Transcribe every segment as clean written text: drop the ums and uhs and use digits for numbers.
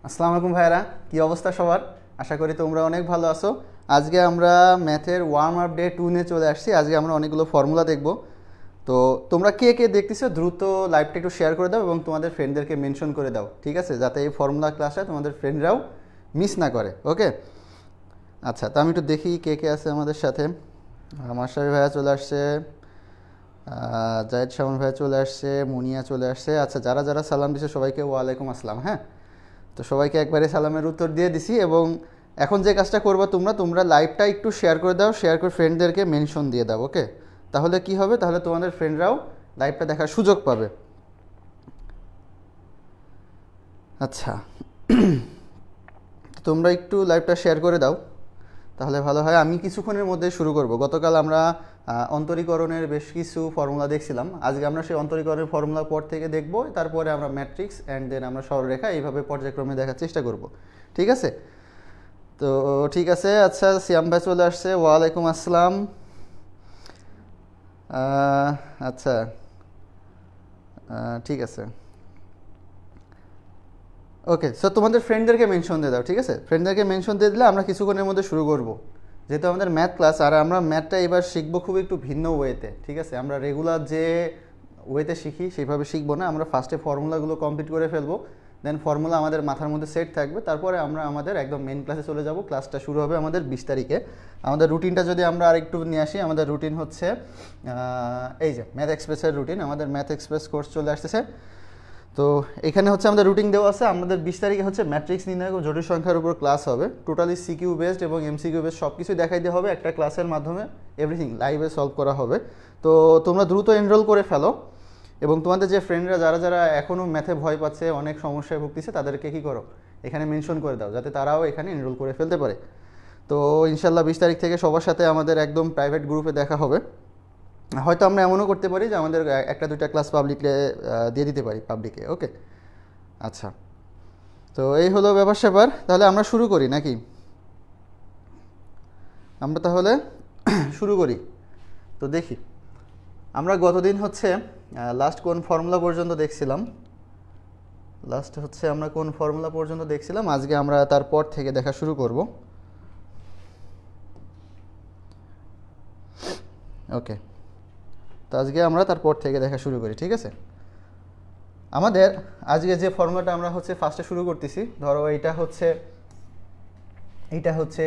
আসসালামু আলাইকুম ভাইরা, কি অবস্থা সবার? আশা করি তোমরা অনেক ভালো আছো। আজকে আমরা ম্যাথের ওয়ার্ম আপ ডে 2 নিয়ে চলে আসছি। আজকে আমরা অনেকগুলো ফর্মুলা দেখব। তো তোমরা কে কে দেখতেছো দ্রুত লাইভটা একটু শেয়ার করে দাও এবং তোমাদের ফ্রেন্ডদেরকে মেনশন করে দাও, ঠিক আছে? যাতে এই ফর্মুলা ক্লাসটা তোমাদের ফ্রেন্ডরাও মিস না করে। ওকে, আচ্ছা, তো আমি একটু দেখি কে কে আছে আমাদের সাথে। মাশরাফি ভাইয়া চলে আসছে, জায়েদ শামন ভাইয়া চলে আসছে, মুনিয়া চলে আসছে। আচ্ছা, যারা যারা সালাম দিচ্ছে সবাইকে ওয়ালাইকুম আসসালাম। হ্যাঁ, তো সবাইকে একবারে সালামের উত্তর দিয়ে দিছি। এবং এখন যে কাজটা করবো, তোমরা লাইভটা একটু শেয়ার করে দাও, শেয়ার করে ফ্রেন্ডদেরকে মেনশন দিয়ে দাও। ওকে, তাহলে কি হবে, তাহলে তোমাদের ফ্রেন্ডরাও লাইভটা দেখার সুযোগ পাবে। আচ্ছা, তোমরা একটু লাইভটা শেয়ার করে দাও, তাহলে ভালো হয়। আমি কিছুক্ষণের মধ্যে শুরু করব। গতকাল আমরা অন্তরীকরণের বেশ কিছু ফর্মুলা দেখছিলাম। আজকে আমরা সেই অন্তরীকরণের ফর্মুলা পর থেকে দেখব, তারপরে আমরা ম্যাট্রিক্স অ্যান্ড দেন আমরা সরলরেখা এইভাবে পর্যায়ক্রমে দেখার চেষ্টা করব। ঠিক আছে? তো ঠিক আছে। আচ্ছা, সিয়াম ভাই চলে আসছে, ওয়ালাইকুম আসসালাম। আচ্ছা, ঠিক আছে। ওকে, সো তোমাদের ফ্রেন্ডদেরকে মেনশন দিয়ে দাও, ঠিক আছে? ফ্রেন্ডদেরকে মেনশন দিয়ে দিলে আমরা কিছুক্ষণের মধ্যে শুরু করব। যেহেতু আমাদের ম্যাথ ক্লাস, আর আমরা ম্যাথটা এবার শিখবো খুব একটু ভিন্ন ওয়েতে, ঠিক আছে? আমরা রেগুলার যে ওয়েতে শিখি সেইভাবে শিখবো না। আমরা ফার্স্টে ফর্মুলাগুলো কমপ্লিট করে ফেলবো, দেন ফর্মুলা আমাদের মাথার মধ্যে সেট থাকবে, তারপরে আমরা আমাদের একদম মেন ক্লাসে চলে যাব। ক্লাসটা শুরু হবে আমাদের 20 তারিখে। আমাদের রুটিনটা যদি আমরা আরেকটু নিয়ে আসি, আমাদের রুটিন হচ্ছে এই যে ম্যাথ এক্সপ্রেসের রুটিন। আমাদের ম্যাথ এক্সপ্রেস কোর্স চলে আসতেছে। তো এখানে হচ্ছে আমাদের রুটিন দেওয়া আছে। আমাদের 20 তারিখে হচ্ছে ম্যাট্রিক্স নির্ণয় ও জটিল সংখ্যার উপর ক্লাস হবে। টোটালি সিকিউ বেসড এবং এমসিকিউ বেসড সব কিছুই দেখাই দেওয়া হবে একটা ক্লাসের মাধ্যমে। এভরিথিং লাইভে সলভ করা হবে। তো তোমরা দ্রুত এনরোল করে ফেলো, এবং তোমাদের যে ফ্রেন্ডরা যারা যারা এখনও ম্যাথে ভয় পাচ্ছে, অনেক সমস্যায় ভুগতেছে, তাদেরকে কী করো, এখানে মেনশন করে দাও, যাতে তারাও এখানে এনরোল করে ফেলতে পারে। তো ইনশাল্লাহ 20 তারিখ থেকে সবার সাথে আমাদের একদম প্রাইভেট গ্রুপে দেখা হবে। হয়তো আমরা এমনও করতে পারি যে আমাদের একটা দুইটা ক্লাস পাবলিকে দিয়ে দিতে পারি পাবলিকে। ওকে, আচ্ছা, তো এই হলো ব্যাপার স্যাপার। তাহলে আমরা শুরু করি নাকি? আমরা তাহলে শুরু করি। তো দেখি আমরা গতদিন হচ্ছে লাস্ট কোন ফর্মুলা পর্যন্ত দেখছিলাম। লাস্ট হচ্ছে আমরা কোন ফর্মুলা পর্যন্ত দেখছিলাম, আজকে আমরা তারপর থেকে দেখা শুরু করব। ওকে, তো আজকে আমরা তারপর থেকে দেখা শুরু করি, ঠিক আছে? আমাদের আজকে যে ফর্মুলাটা আমরা হচ্ছে ফার্স্টে শুরু করতেছি, ধরো এইটা হচ্ছে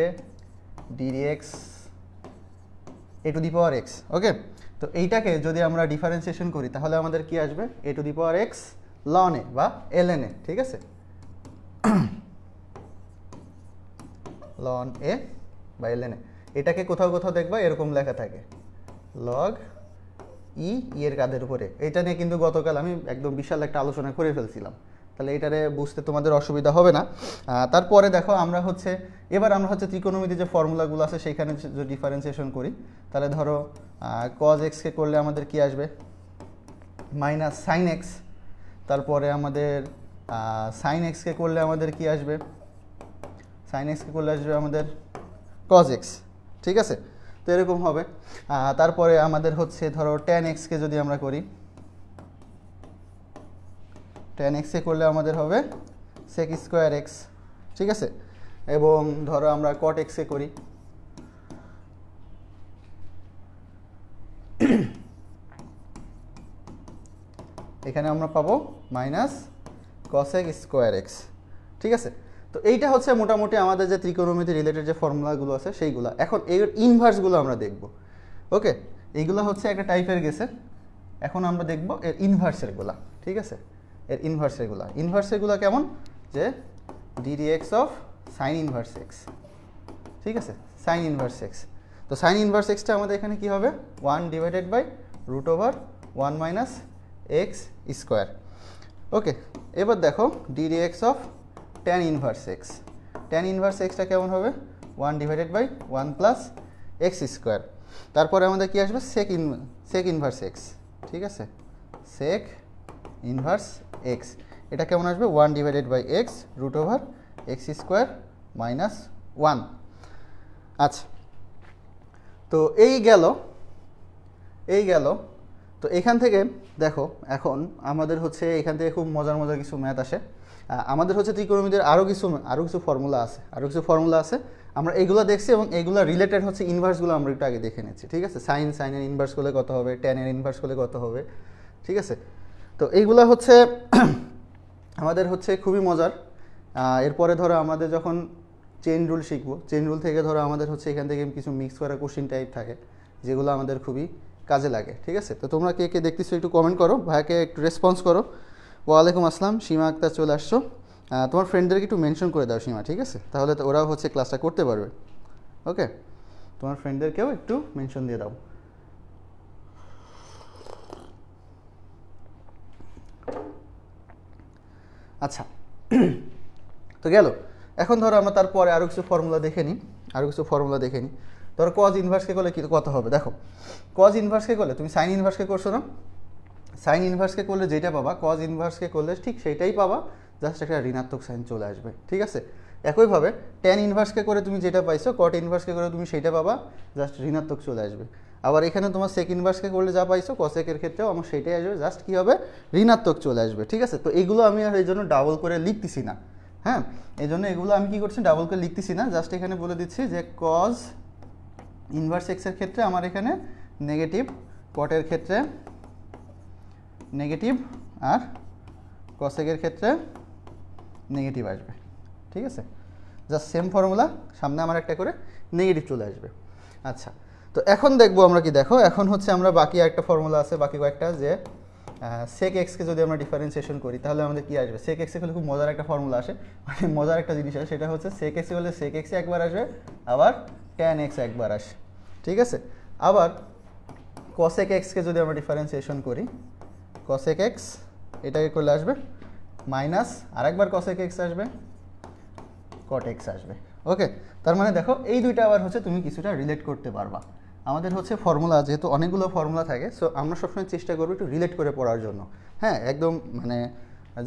d x a to the power x. Okay, তো এইটাকে যদি আমরা ডিফারেন্সিয়েশন করি, তাহলে আমাদের কি আসবে? A to the power x ln a বা এলএন এ, ঠিক আছে? লন এ বা এলএন এ। এটাকে কোথাও কোথাও দেখবা এরকম লেখা থাকে, লগ ই এর কাঁধের উপরে। এটা নিয়ে কিন্তু গতকাল আমি একদম বিশাল একটা আলোচনা করে ফেলছিলাম, তাহলে এটারে বুঝতে তোমাদের অসুবিধা হবে না। তারপরে দেখো এবার আমরা হচ্ছে ত্রিকোণমিতির যে ফর্মুলাগুলো আছে সেইখানে যদি ডিফারেন্সিয়েশন করি, তাহলে ধরো কজ এক্সকে করলে আমাদের কি আসবে? Minus sine x. তারপরে আমাদের সাইন এক্সকে করলে আমাদের কি আসবে? সাইন এক্সকে করলে আসবে আমাদের কজ এক্স, ঠিক আছে? তো এরকম হবে। তারপরে আমাদের হচ্ছে ধরো ট্যান এক্সকে যদি আমরা করি, ট্যান এক্সকে করলে আমাদের হবে সেক স্কোয়ার এক্স, ঠিক আছে? এবং ধরো আমরা কট এক্সকে করি, এখানে আমরা পাবো মাইনাস কসেক স্কোয়ার এক্স, ঠিক আছে? তো এইটা হচ্ছে মোটামুটি আমাদের যে ত্রিকোণমিতি রিলেটেড যে ফর্মুলাগুলো আছে সেইগুলো। এখন এর ইনভার্সগুলো আমরা দেখব। ওকে, এইগুলো হচ্ছে একটা টাইপের গেছে। এখন আমরা দেখব এর ইনভার্সেরগুলা, ঠিক আছে? এর ইনভার্সেরগুলা কেমন? যে d d x of sine inverse x, ঠিক আছে? Sine inverse x. তো সাইন ইনভার্স এক্সটা আমাদের এখানে কি হবে? 1 divided by root over 1 minus x square. Okay, এবার দেখো d d x of tan inverse x. Tan inverse এক্সটা কেমন হবে? 1 divided by 1 plus x square. তারপরে আমাদের কি আসবে? সেক ইনভার্স এক্স, ঠিক আছে? সেক ইনভার্স এক্স, এটা কেমন আসবে? 1 divided by x root over x square minus 1। আচ্ছা, তো এই গেল। তো এখান থেকে দেখো, এখন আমাদের হচ্ছে এখান থেকে খুব মজার মজার কিছু ম্যাথ আসে। আমাদের হচ্ছে ত্রিকোণমিতির আরও কিছু ফর্মুলা আছে, আমরা এইগুলো দেখছি এবং এইগুলো রিলেটেড হচ্ছে ইনভার্সগুলো আমরা একটু আগে দেখে নিচ্ছি, ঠিক আছে। সাইনের ইনভার্স করলে কত হবে, ট্যানের ইনভার্স করলে কত হবে, ঠিক আছে। তো এইগুলো হচ্ছে আমাদের হচ্ছে খুবই মজার। এরপরে ধরো আমাদের যখন চেইন রুল শিখবো, চেইন রুল থেকে ধরো আমাদের হচ্ছে এখান থেকে কিছু মিক্স করা কোশ্চিন টাইপ থাকে যেগুলো আমাদের খুবই কাজে লাগে, ঠিক আছে। তো তোমরা কে কে দেখতেছো একটু কমেন্ট করো, ভাইয়াকে একটু রেসপন্স করো। ওয়ালাইকুম আসসালাম, সীমা আক্তার চলে আসছো। তোমার ফ্রেন্ডদেরকে একটু মেনশন করে দাও সীমা, ঠিক আছে, তাহলে তো ওরাও হচ্ছে ক্লাসটা করতে পারবে। ওকে, তোমার ফ্রেন্ডদেরকেও একটু মেনশন দিয়ে দাও। আচ্ছা, তো গেল। এখন ধরো আমরা তারপরে আরও কিছু ফর্মুলা দেখে নিই। ধরো কজ ইনভার্সকে করলে কত হবে, দেখো কজ ইনভার্সকে করলে তুমি সাইন ইনভার্সকে করছো না, সাইন ইনভার্সকে করলে যেটা পাবা কজ ইনভার্সকে করলে ঠিক সেইটাই পাবা, জাস্ট একটা ঋণাত্মক সাইন চলে আসবে, ঠিক আছে। একইভাবে ট্যান ইনভার্সকে করে তুমি যেটা পাইছো কট ইনভার্সকে করে তুমি সেইটা পাবা, জাস্ট ঋণাত্মক চলে আসবে। আবার এখানে তোমার সেক ইনভার্সকে করলে যা পাইছো কসেকের ক্ষেত্রেও আমার সেইটাই আসবে, জাস্ট কী হবে, ঋণাত্মক চলে আসবে, ঠিক আছে। তো এইগুলো আমি আর এই জন্য ডাবল করে লিখতেছি না, হ্যাঁ, এই জন্য এগুলো আমি কী করছি, ডাবল করে লিখতেছি না, জাস্ট এখানে বলে দিচ্ছি যে কজ ইনভার্স এক্সের ক্ষেত্রে আমার এখানে নেগেটিভ, কটের ক্ষেত্রে নেগেটিভ, আর কসেকের ক্ষেত্রে নেগেটিভ আসবে, ঠিক আছে। জাস্ট সেম ফর্মুলা, সামনে আমার একটা করে নেগেটিভ চলে আসবে। আচ্ছা, তো এখন দেখবো আমরা কি, দেখো এখন হচ্ছে আমরা বাকি একটা ফর্মুলা আছে, বাকি কয়েকটা, যে সেক এক্সকে যদি আমরা ডিফারেন্সিয়েশন করি তাহলে আমাদের কি আসবে। সেক এক্সে হলে খুব মজার একটা ফর্মুলা আসে, মানে মজার একটা জিনিস আসে, সেটা হচ্ছে সেক এক্সে হলে সেক এক্সে একবার আসবে, আবার ট্যান এক্স একবার আসে, ঠিক আছে। আবার কসেক এক্সকে যদি আমরা ডিফারেন্সিয়েশন করি, কসেক এক্স এটাকে করলে আসবে মাইনাস আরেকবার কসেক এক্স আসবে, কট এক্স আসবে। ওকে, তার মানে দেখো এই দুইটা আবার হচ্ছে তুমি কিছুটা রিলেট করতে পারবা। আমাদের হচ্ছে ফর্মুলা, যেহেতু অনেকগুলো ফর্মুলা থাকে, সো আমরা সবসময় চেষ্টা করবো একটু রিলেট করে পড়ার জন্য। হ্যাঁ, একদম মানে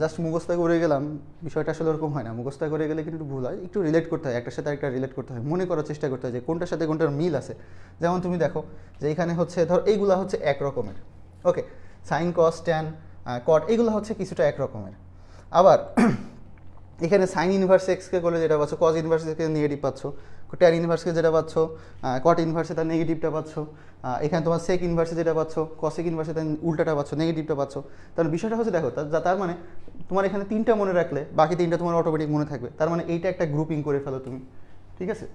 জাস্ট মুখস্থ করে গেলাম, বিষয়টা আসলে ওরকম হয় না। মুখস্থ করে গেলে কিন্তু একটু ভুল হয়, একটু রিলেট করতে হয়, একটার সাথে একটা রিলেট করতে হয়, মনে করার চেষ্টা করতে হয় যে কোনটার সাথে কোনটার মিল আছে। যেমন তুমি দেখো যে এখানে হচ্ছে ধর এইগুলো হচ্ছে এক রকমের, ওকে, সাইন কস ট্যান কট এইগুলো হচ্ছে কিছুটা এক রকমের। আবার এখানে সাইন ইনভার্স এক্সকে করলে যেটা পাচ্ছ, কজ ইনভার্স এক্সকে নেগেটিভ পাচ্ছ, ট্যান ইনভার্সকে যেটা পাচ্ছ, কট ইনভার্সে তার নেগেটিভটা পাচ্ছ, এখানে তোমার সেক ইনভার্সে যেটা পাচ্ছ, কসেক ইনভার্সে তার উল্টাটা পাচ্ছ, নেগেটিভটা পাচ্ছ। তার বিষয়টা হচ্ছে দেখো, তার মানে তোমার এখানে তিনটা মনে রাখলে বাকি তিনটা তোমার অটোমেটিক মনে থাকবে। তার মানে এইটা একটা গ্রুপিং করে ফেলো তুমি, ঠিক আছে,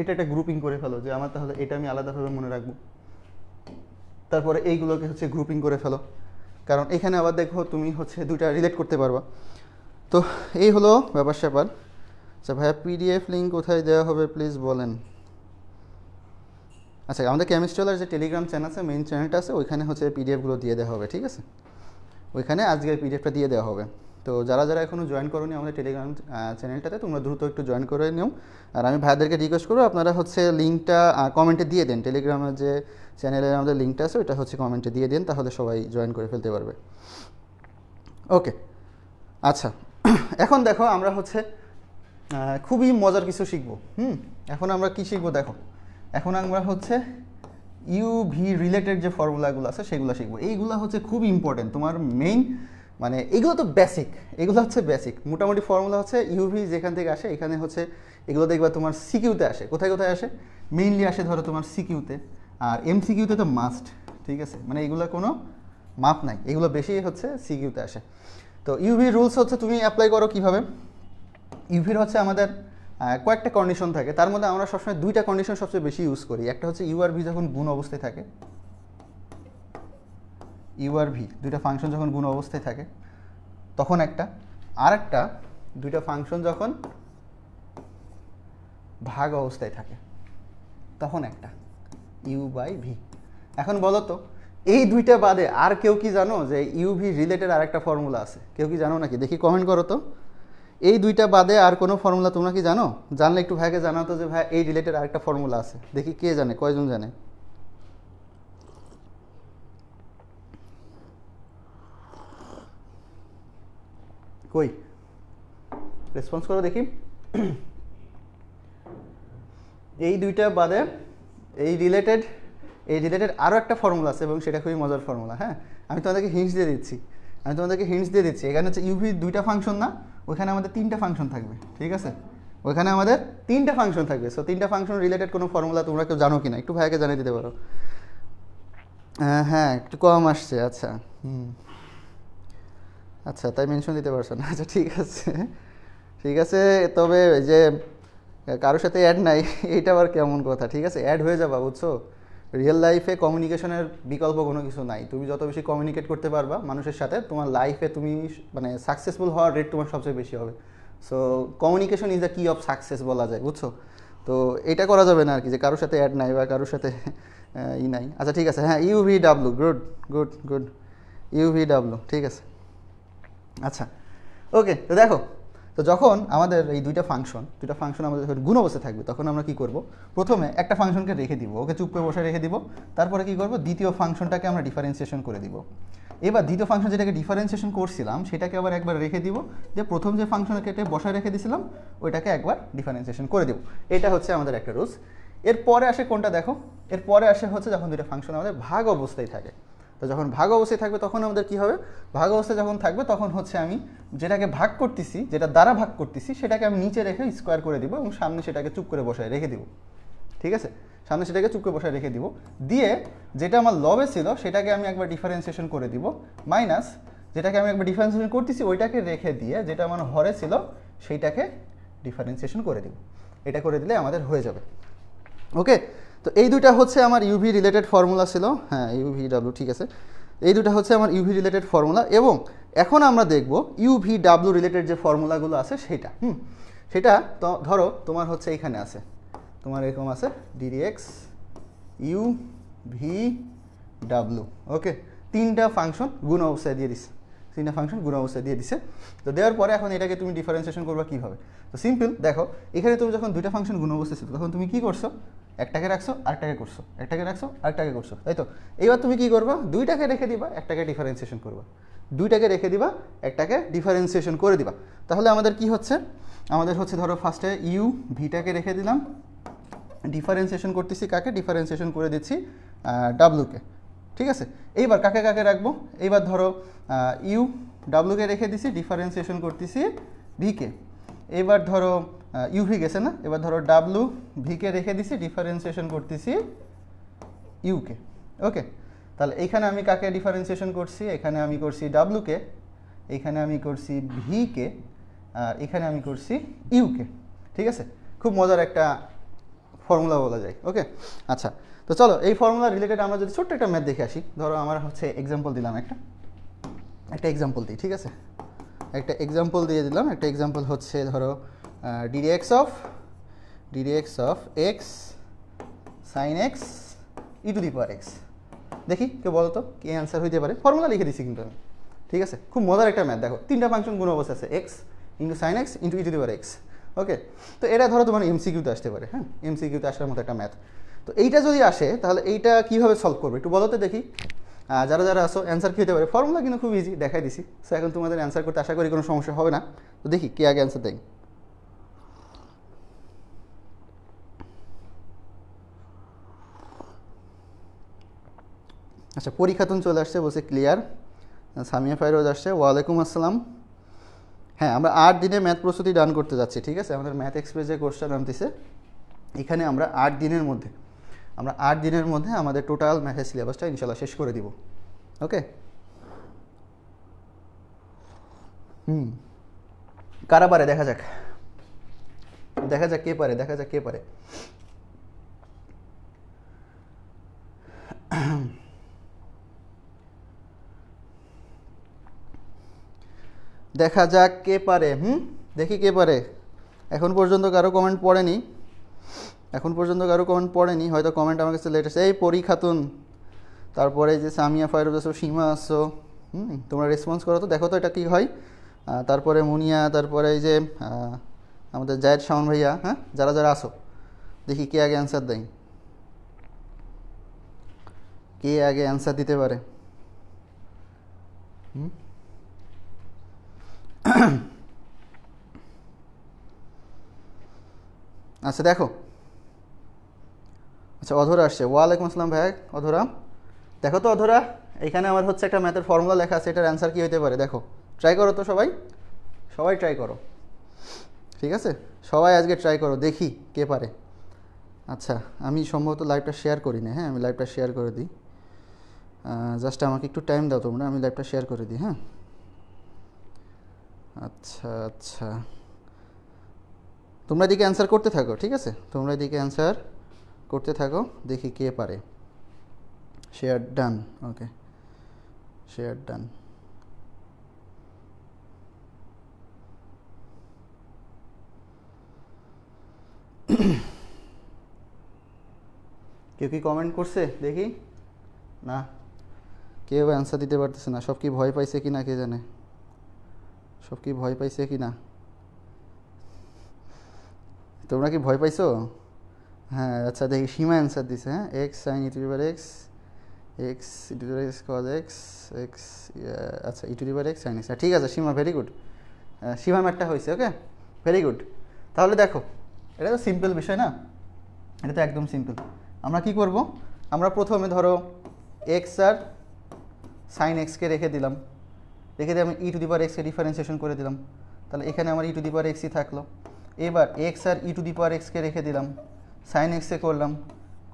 এটা একটা গ্রুপিং করে ফেলো যে আমার তাহলে এটা আমি আলাদাভাবে মনে রাখবো। তারপরে এইগুলোকে হচ্ছে গ্রুপিং করে ফেলো, কারণ এখানে আবার দেখো তুমি হচ্ছে দুইটা রিলেট করতে পারবা। তো এই হলো ব্যাপার স্যাপার। আচ্ছা ভাইয়া, পিডিএফ লিঙ্ক কোথায় দেওয়া হবে প্লিজ বলেন। আচ্ছা, আমাদের কেমিস্ট্রিওয়ালার যে টেলিগ্রাম চ্যানেল আছে, মেইন চ্যানেলটা আছে, ওইখানে হচ্ছে পিডিএফগুলো দিয়ে দেওয়া হবে, ঠিক আছে, ওইখানে আজকের পিডিএফটা দিয়ে দেওয়া হবে। তো যারা যারা এখনও জয়েন করোনি আমাদের টেলিগ্রাম চ্যানেলটাতে, তোমরা দ্রুত একটু জয়েন করে নিও। আর আমি ভাইয়াদেরকে রিকোয়েস্ট করবো আপনারা হচ্ছে লিঙ্কটা কমেন্টে দিয়ে দেন, টেলিগ্রামের যে চ্যানেলের আমাদের লিঙ্কটা আছে ওইটা হচ্ছে কমেন্টে দিয়ে দেন, তাহলে সবাই জয়েন করে ফেলতে পারবে। ওকে, আচ্ছা, এখন দেখো আমরা হচ্ছে খুবই মজার কিছু শিখবো। এখন আমরা কি শিখবো দেখো, এখন আমরা হচ্ছে ইউভি রিলেটেড যে ফর্মুলাগুলো আছে সেগুলো শিখবো। এইগুলো হচ্ছে খুব ইম্পর্টেন্ট, তোমার মেইন মানে এগুলো তো বেসিক, এগুলো হচ্ছে বেসিক মোটামুটি ফর্মুলা হচ্ছে ইউভি যেখান থেকে আসে, এখানে হচ্ছে এগুলো দেখবা তোমার সিকিউতে আসে। কোথায় কোথায় আসে, মেইনলি আসে ধরো তোমার সিকিউতে, আর এমসিকিউতে তো মাস্ট, ঠিক আছে, মানে এগুলো কোনো মাপ নাই, এগুলো বেশি হচ্ছে সিকিউতে আসে। তো ইউভি রুলস হচ্ছে তুমি অ্যাপ্লাই করো কীভাবে। ইউভির হচ্ছে আমাদের কয়েকটা কন্ডিশন থাকে, তার মধ্যে আমরা সবসময় দুইটা কন্ডিশন সবচেয়ে বেশি ইউজ করি। একটা হচ্ছে ইউআরভি যখন গুণ অবস্থায় থাকে, ইউআরভি দুইটা ফাংশন যখন গুণ অবস্থায় থাকে তখন একটা, আর একটা দুইটা ফাংশন যখন ভাগ অবস্থায় থাকে তখন একটা, ইউ বাই ভি। এখন বলো তো এই দুইটা বাদে আর কেউ কি জানো যে ইউভি রিলেটেড আর একটা ফর্মুলা আছে? কেউ কি জানো নাকি? দেখি কমেন্ট করো তো। এই দুইটা বাদে আর কোনো ফর্মুলা তোমরা কি জানো? জানলে একটু ভাইকে জানাতো যে ভাই এই রিলেটেড আরেকটা ফর্মুলা আছে। দেখি কে জানে, কয়জন জানে। কই রেসপন্স করো দেখি। এই দুইটা বাদে এই রিলেটেড আরও একটা ফর্মুলা আছে এবং সেটা খুবই মজার ফর্মুলা। হ্যাঁ, আমি তোমাদেরকে হিন্টস দিয়ে দিচ্ছি, এখানে হচ্ছে ইউভি দুইটা ফাংশন না, ওইখানে আমাদের 3টা ফাংশন থাকবে, ঠিক আছে? ওইখানে আমাদের 3টা ফাংশন থাকবে। সো 3টা ফাংশন রিলেটেড কোনো ফর্মুলা তোমরা কেউ জানো কি না? একটু ভাইকে জানিয়ে দিতে পারো। হ্যাঁ, একটু কম আসছে। আচ্ছা, আচ্ছা, তাই মেনশন দিতে পারছো না। আচ্ছা, ঠিক আছে, ঠিক আছে। তবে যে কারোর সাথে অ্যাড নাই এইটা আবার কেমন কথা? ঠিক আছে, অ্যাড হয়ে যাবা, বুঝছো? রিয়েল লাইফে কমিউনিকেশনের বিকল্প কোনো কিছু নাই। তুমি যত বেশি কমিউনিকেট করতে পারবা মানুষের সাথে, তোমার লাইফে তুমি মানে সাকসেসফুল হওয়ার রেট তোমার সবচেয়ে বেশি হবে। সো কমিউনিকেশন ইজ দ্য কি অফ সাকসেস বলা যায়, বুঝছো? তো এটা করা যাবে না আর কি, যে কারোর সাথে অ্যাড নাই বা কারোর সাথে নাই। আচ্ছা, ঠিক আছে, হ্যাঁ, UVW, good good good, UVW, ঠিক আছে। আচ্ছা, ওকে। তো দেখো, তো যখন আমাদের এই দুইটা ফাংশন আমাদের যখন গুণ অবস্থায় থাকবে, তখন আমরা কি করব? প্রথমে একটা ফাংশনকে রেখে দিব, ওকে চুপ করে বসে রেখে দিব। তারপরে কি করব? দ্বিতীয় ফাংশনটাকে আমরা ডিফারেন্সিয়েশন করে দিব। এবার দ্বিতীয় ফাংশন যেটাকে ডিফারেন্সিয়েশন করছিলাম সেটাকে আবার একবার রেখে দিব, যে প্রথম যে ফাংশনকে বসায় রেখে দিয়েছিলাম ওইটাকে একবার ডিফারেন্সিয়েশন করে দেব। এটা হচ্ছে আমাদের একটা রুলস। এরপরে আসে কোনটা দেখো? এরপরে আসে হচ্ছে যখন দুইটা ফাংশন আমাদের ভাগ অবস্থায় থাকে। তো যখন ভাগ অবস্থায় থাকবে তখন আমাদের কী হবে? ভাগ অবস্থায় যখন থাকবে তখন হচ্ছে আমি যেটাকে ভাগ করতেছি, যেটা দ্বারা ভাগ করতেছি, সেটাকে আমি নিচে রেখে স্কোয়ার করে দিব এবং সামনে সেটাকে চুপ করে বসায় রেখে দিব, ঠিক আছে? সামনে সেটাকে চুপ করে বসায় রেখে দিব, দিয়ে যেটা আমার লবে ছিল সেটাকে আমি একবার ডিফারেন্সিয়েশন করে দিব, মাইনাস যেটাকে আমি একবার ডিফারেন্সিয়েশন করতেছি ওইটাকে রেখে দিয়ে যেটা আমার হরে ছিল সেইটাকে ডিফারেন্সিয়েশন করে দিব। এটা করে দিলে আমাদের হয়ে যাবে। ওকে, তো এই দুইটা হচ্ছে আমার ইউভি রিলেটেড ফর্মুলা ছিল। হ্যাঁ, UVW, ঠিক আছে। এই দুটো হচ্ছে আমার ইউভি রিলেটেড ফর্মুলা। এবং এখন আমরা দেখব UVW রিলেটেড যে ফর্মুলাগুলো আছে সেটা। সেটা তো ধরো তোমার হচ্ছে এইখানে আছে, তোমার এরকম আছে DDX UVW। ওকে, 3টা ফাংশন গুণ অবস্থায় দিয়ে দিছে, 3টা ফাংশন গুণ অবস্থায় দিয়ে দিছে। তো দেওয়ার পরে এখন এটাকে তুমি ডিফারেন্সিয়েশন করবা কীভাবে? তো সিম্পল, দেখো এখানে তুমি যখন দুইটা ফাংশন গুণ অবস্থায় ছিল তখন তুমি কী করছো? একটাকে রাখছো, আরেকটাকে করছো, একটাকে রাখছো, আরেকটাকে করছো, তাই তো? এইবার তুমি কী করবা? দুইটাকে রেখে দিবা, একটাকে ডিফারেন্সিয়েশন করবা, দুইটাকে রেখে দিবা, একটাকে ডিফারেন্সিয়েশন করে দিবা। তাহলে আমাদের কি হচ্ছে? আমাদের হচ্ছে ধরো ফার্স্টে UVটাকে রেখে দিলাম, ডিফারেন্সিয়েশন করতেছি কাকে? ডিফারেন্সিয়েশন করে দিচ্ছি Wকে, ঠিক আছে? এইবার কাকে কাকে রাখবো? এইবার ধরো UWকে রেখে দিছি, ডিফারেন্সিয়েশন করতেছি ভিকে। এবার ধরো UV গেছে না, এবার ধরো WVকে রেখে দিছি, ডিফারেন্সিয়েশন করতেছি ইউকে। ওকে, তাহলে এইখানে আমি কাকে ডিফারেন্সিয়েশন করছি? এখানে আমি করছি Wকে, এইখানে আমি করছি ভিকে, আর এখানে আমি করছি ইউকে, ঠিক আছে? খুব মজার একটা ফর্মুলা বলা যায়। ওকে, আচ্ছা, তো চলো এই ফর্মুলা রিলেটেড আমরা যদি ছোট্ট একটা ম্যাথ দেখে আসি। ধরো আমার হচ্ছে এক্সাম্পল দিলাম, একটা এক্সাম্পল দিই, ঠিক আছে? একটা এক্সাম্পল দিয়ে দিলাম। একটা এক্সাম্পল হচ্ছে ধরো DDX of x sin x e⁻x। দেখি কেউ বলো তো কি অ্যান্সার হইতে পারে? ফর্মুলা লিখে দিচ্ছি কিন্তু আমি, ঠিক আছে? খুব মজার একটা ম্যাথ। দেখো 3টা ফাংশন গুণ অবস্থা আছে, x × sin x × e⁻x। ওকে, তো এটা ধরো তোমার MCQতে আসতে পারে। হ্যাঁ, MCQতে আসার মতো একটা ম্যাথ। তো এইটা যদি আসে তাহলে এইটা কীভাবে সলভ করবে একটু বলো তো দেখি। যারা যারা আসো অ্যান্সার কী হতে পারে? ফর্মুলা কিন্তু খুব ইজি, দেখাই দিছি। সো এখন তোমাদের অ্যান্সার করতে আশা করি কোনো সমস্যা হবে না। তো দেখি কে আগে অ্যান্সার দেয়। আচ্ছা, পরীক্ষাতুন চলে আসছে, বলছে ক্লিয়ার। সামিয়া ফাইরোজ আসছে, ওয়ালাইকুম আসসালাম। হ্যাঁ, আমরা 8 দিনে ম্যাথ প্রস্তুতি ডান করতে যাচ্ছি, ঠিক আছে? আমাদের ম্যাথ এক্সপ্রেস যে কোর্সটা নামতেছে, এখানে আমরা 8 দিনের মধ্যে আমাদের টোটাল ম্যাথের সিলেবাসটা ইনশাল্লাহ শেষ করে দিব। ওকে, কারা পারে দেখা যাক কে পারে, দেখা যাক কে পারে। দেখি কে পারে। এখন পর্যন্ত কারো কমেন্ট পড়েনি, হয়তো কমেন্ট আমার কাছে লেট আসছে। এই পরীক্ষাতুন, তারপরে যে সামিয়া ফাইরোজ আসো, সীমা আসছো, তোমরা রেসপন্স করো তো, দেখো তো এটা কী হয়। তারপরে মুনিয়া, তারপরে এই যে আমাদের জায়েদ শাওন ভাইয়া। হ্যাঁ, যারা যারা আসো দেখি কে আগে অ্যান্সার দেয়, কে আগে অ্যান্সার দিতে পারে। আচ্ছা দেখো, আচ্ছা অধরা আসছে, ওয়ালাইকুম আসসালাম ভাই অধরা। দেখো তো অধরা, এখানে আমার হচ্ছে একটা ম্যাথের ফর্মুলা লেখা আছে, এটার অ্যান্সার কী হতে পারে দেখো, ট্রাই করো তো সবাই, সবাই ট্রাই করো, ঠিক আছে? সবাই আজকে ট্রাই করো, দেখি কে পারে। আচ্ছা, আমি সম্ভবত লাইভটা শেয়ার করি না। হ্যাঁ, আমি লাইভটা শেয়ার করে দিই। জাস্ট আমাকে একটু টাইম দাও তোমরা, আমি লাইভটা শেয়ার করে দিই। হ্যাঁ, আচ্ছা আচ্ছা, তোমরা এদিকে অ্যান্সার করতে থাকো, ঠিক আছে? তোমরা এদিকে অ্যান্সার করতে থাকো, দেখি কে পারে। Share done. Okay, share done. কেউ কি কমেন্ট করছে দেখি? না, কেউ অ্যান্সার দিতে পারতেছে না। সব কি ভয় পাইছে কি না কে জানে, সব কি ভয় পাইছে কি না? তোমরা কি ভয় পাইছো? হ্যাঁ, আচ্ছা দেখি, সীমা অ্যান্সার দিছে। হ্যাঁ, x sine e to the power x, x e to the power x cos x, x, আচ্ছা e to the power x sine x. ঠিক আছে সীমা, ভেরি গুড। সীমা ম্যাটটা হয়েছে, ওকে, ভেরি গুড। তাহলে দেখো, এটা তো সিম্পল বিষয় না, এটা তো একদম সিম্পল। আমরা কি করব, আমরা প্রথমে ধরো এক্স আর সাইন এক্সকে রেখে দিলাম, রেখে দিয়ে আমি ই টু দি পাওয়ার এক্সকে ডিফারেন্সিয়েশন করে দিলাম। তাহলে এখানে আমার ই টু দি পাওয়ার এক্সই থাকলো। এবার x R E to the পাওয়ার এক্সকে রেখে দিলাম, সাইন এক্সে করলাম,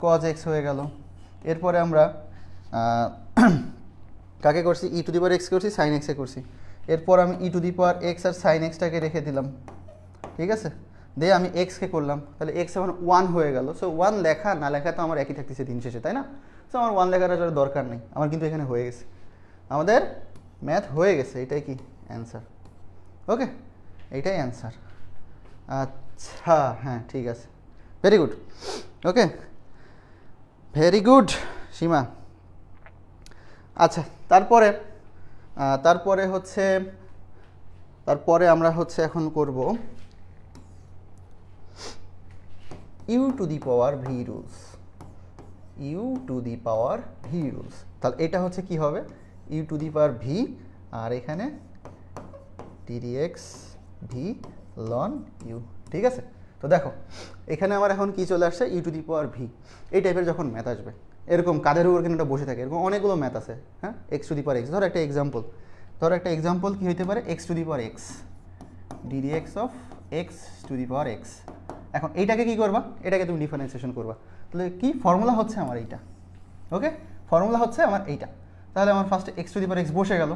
কজ এক্স হয়ে গেল। এরপরে আমরা কাকে করছি, e to the power x করছি, সাইন এক্সে করছি। এরপর আমি e to the power x আর সাইন এক্সটাকে রেখে দিলাম, ঠিক আছে? দিয়ে আমি এক্সকে করলাম, তাহলে এক্স এখন 1 হয়ে গেল। সো 1 লেখা না লেখা তো আমার একই থাকতেছে দিন শেষে, তাই না? সো আমার 1 লেখার আসলে দরকার নেই, আমার কিন্তু এখানে হয়ে গেছে, আমাদের ম্যাথ হয়ে গেছে। এটাই কি অ্যান্সার? ওকে, এইটাই অ্যান্সার। আচ্ছা, হ্যাঁ ঠিক আছে, very good. Okay, very good Seema. আচ্ছা, তারপরে হচ্ছে, তারপরে আমরা হচ্ছে এখন করব u to the power v rules, u to the power v rules. তাহলে এটা হচ্ছে কি হবে, u to the power v, আর এখানে ডিডিএক্স ভি লন ইউ, ঠিক আছে? তো দেখো এখানে আমার এখন কি চলে আসছে, u to the power v. এই টাইপের যখন ম্যাথ আসবে, এরকম কাদের উপর কিন্তু বসে থাকে, এরকম অনেকগুলো ম্যাথ আছে। হ্যাঁ, x two the power x, ধরো একটা এক্সাম্পল, কি হইতে পারে, x two the power x, ddx of x two the power x. এখন এইটাকে কি করবা, এটাকে তুমি ডিফারেন্সিয়েশন করবা। তাহলে কি ফর্মুলা হচ্ছে আমার এইটা, ওকে, ফর্মুলা হচ্ছে আমার এইটা। তাহলে আমার ফার্স্টে x two the power x বসে গেল,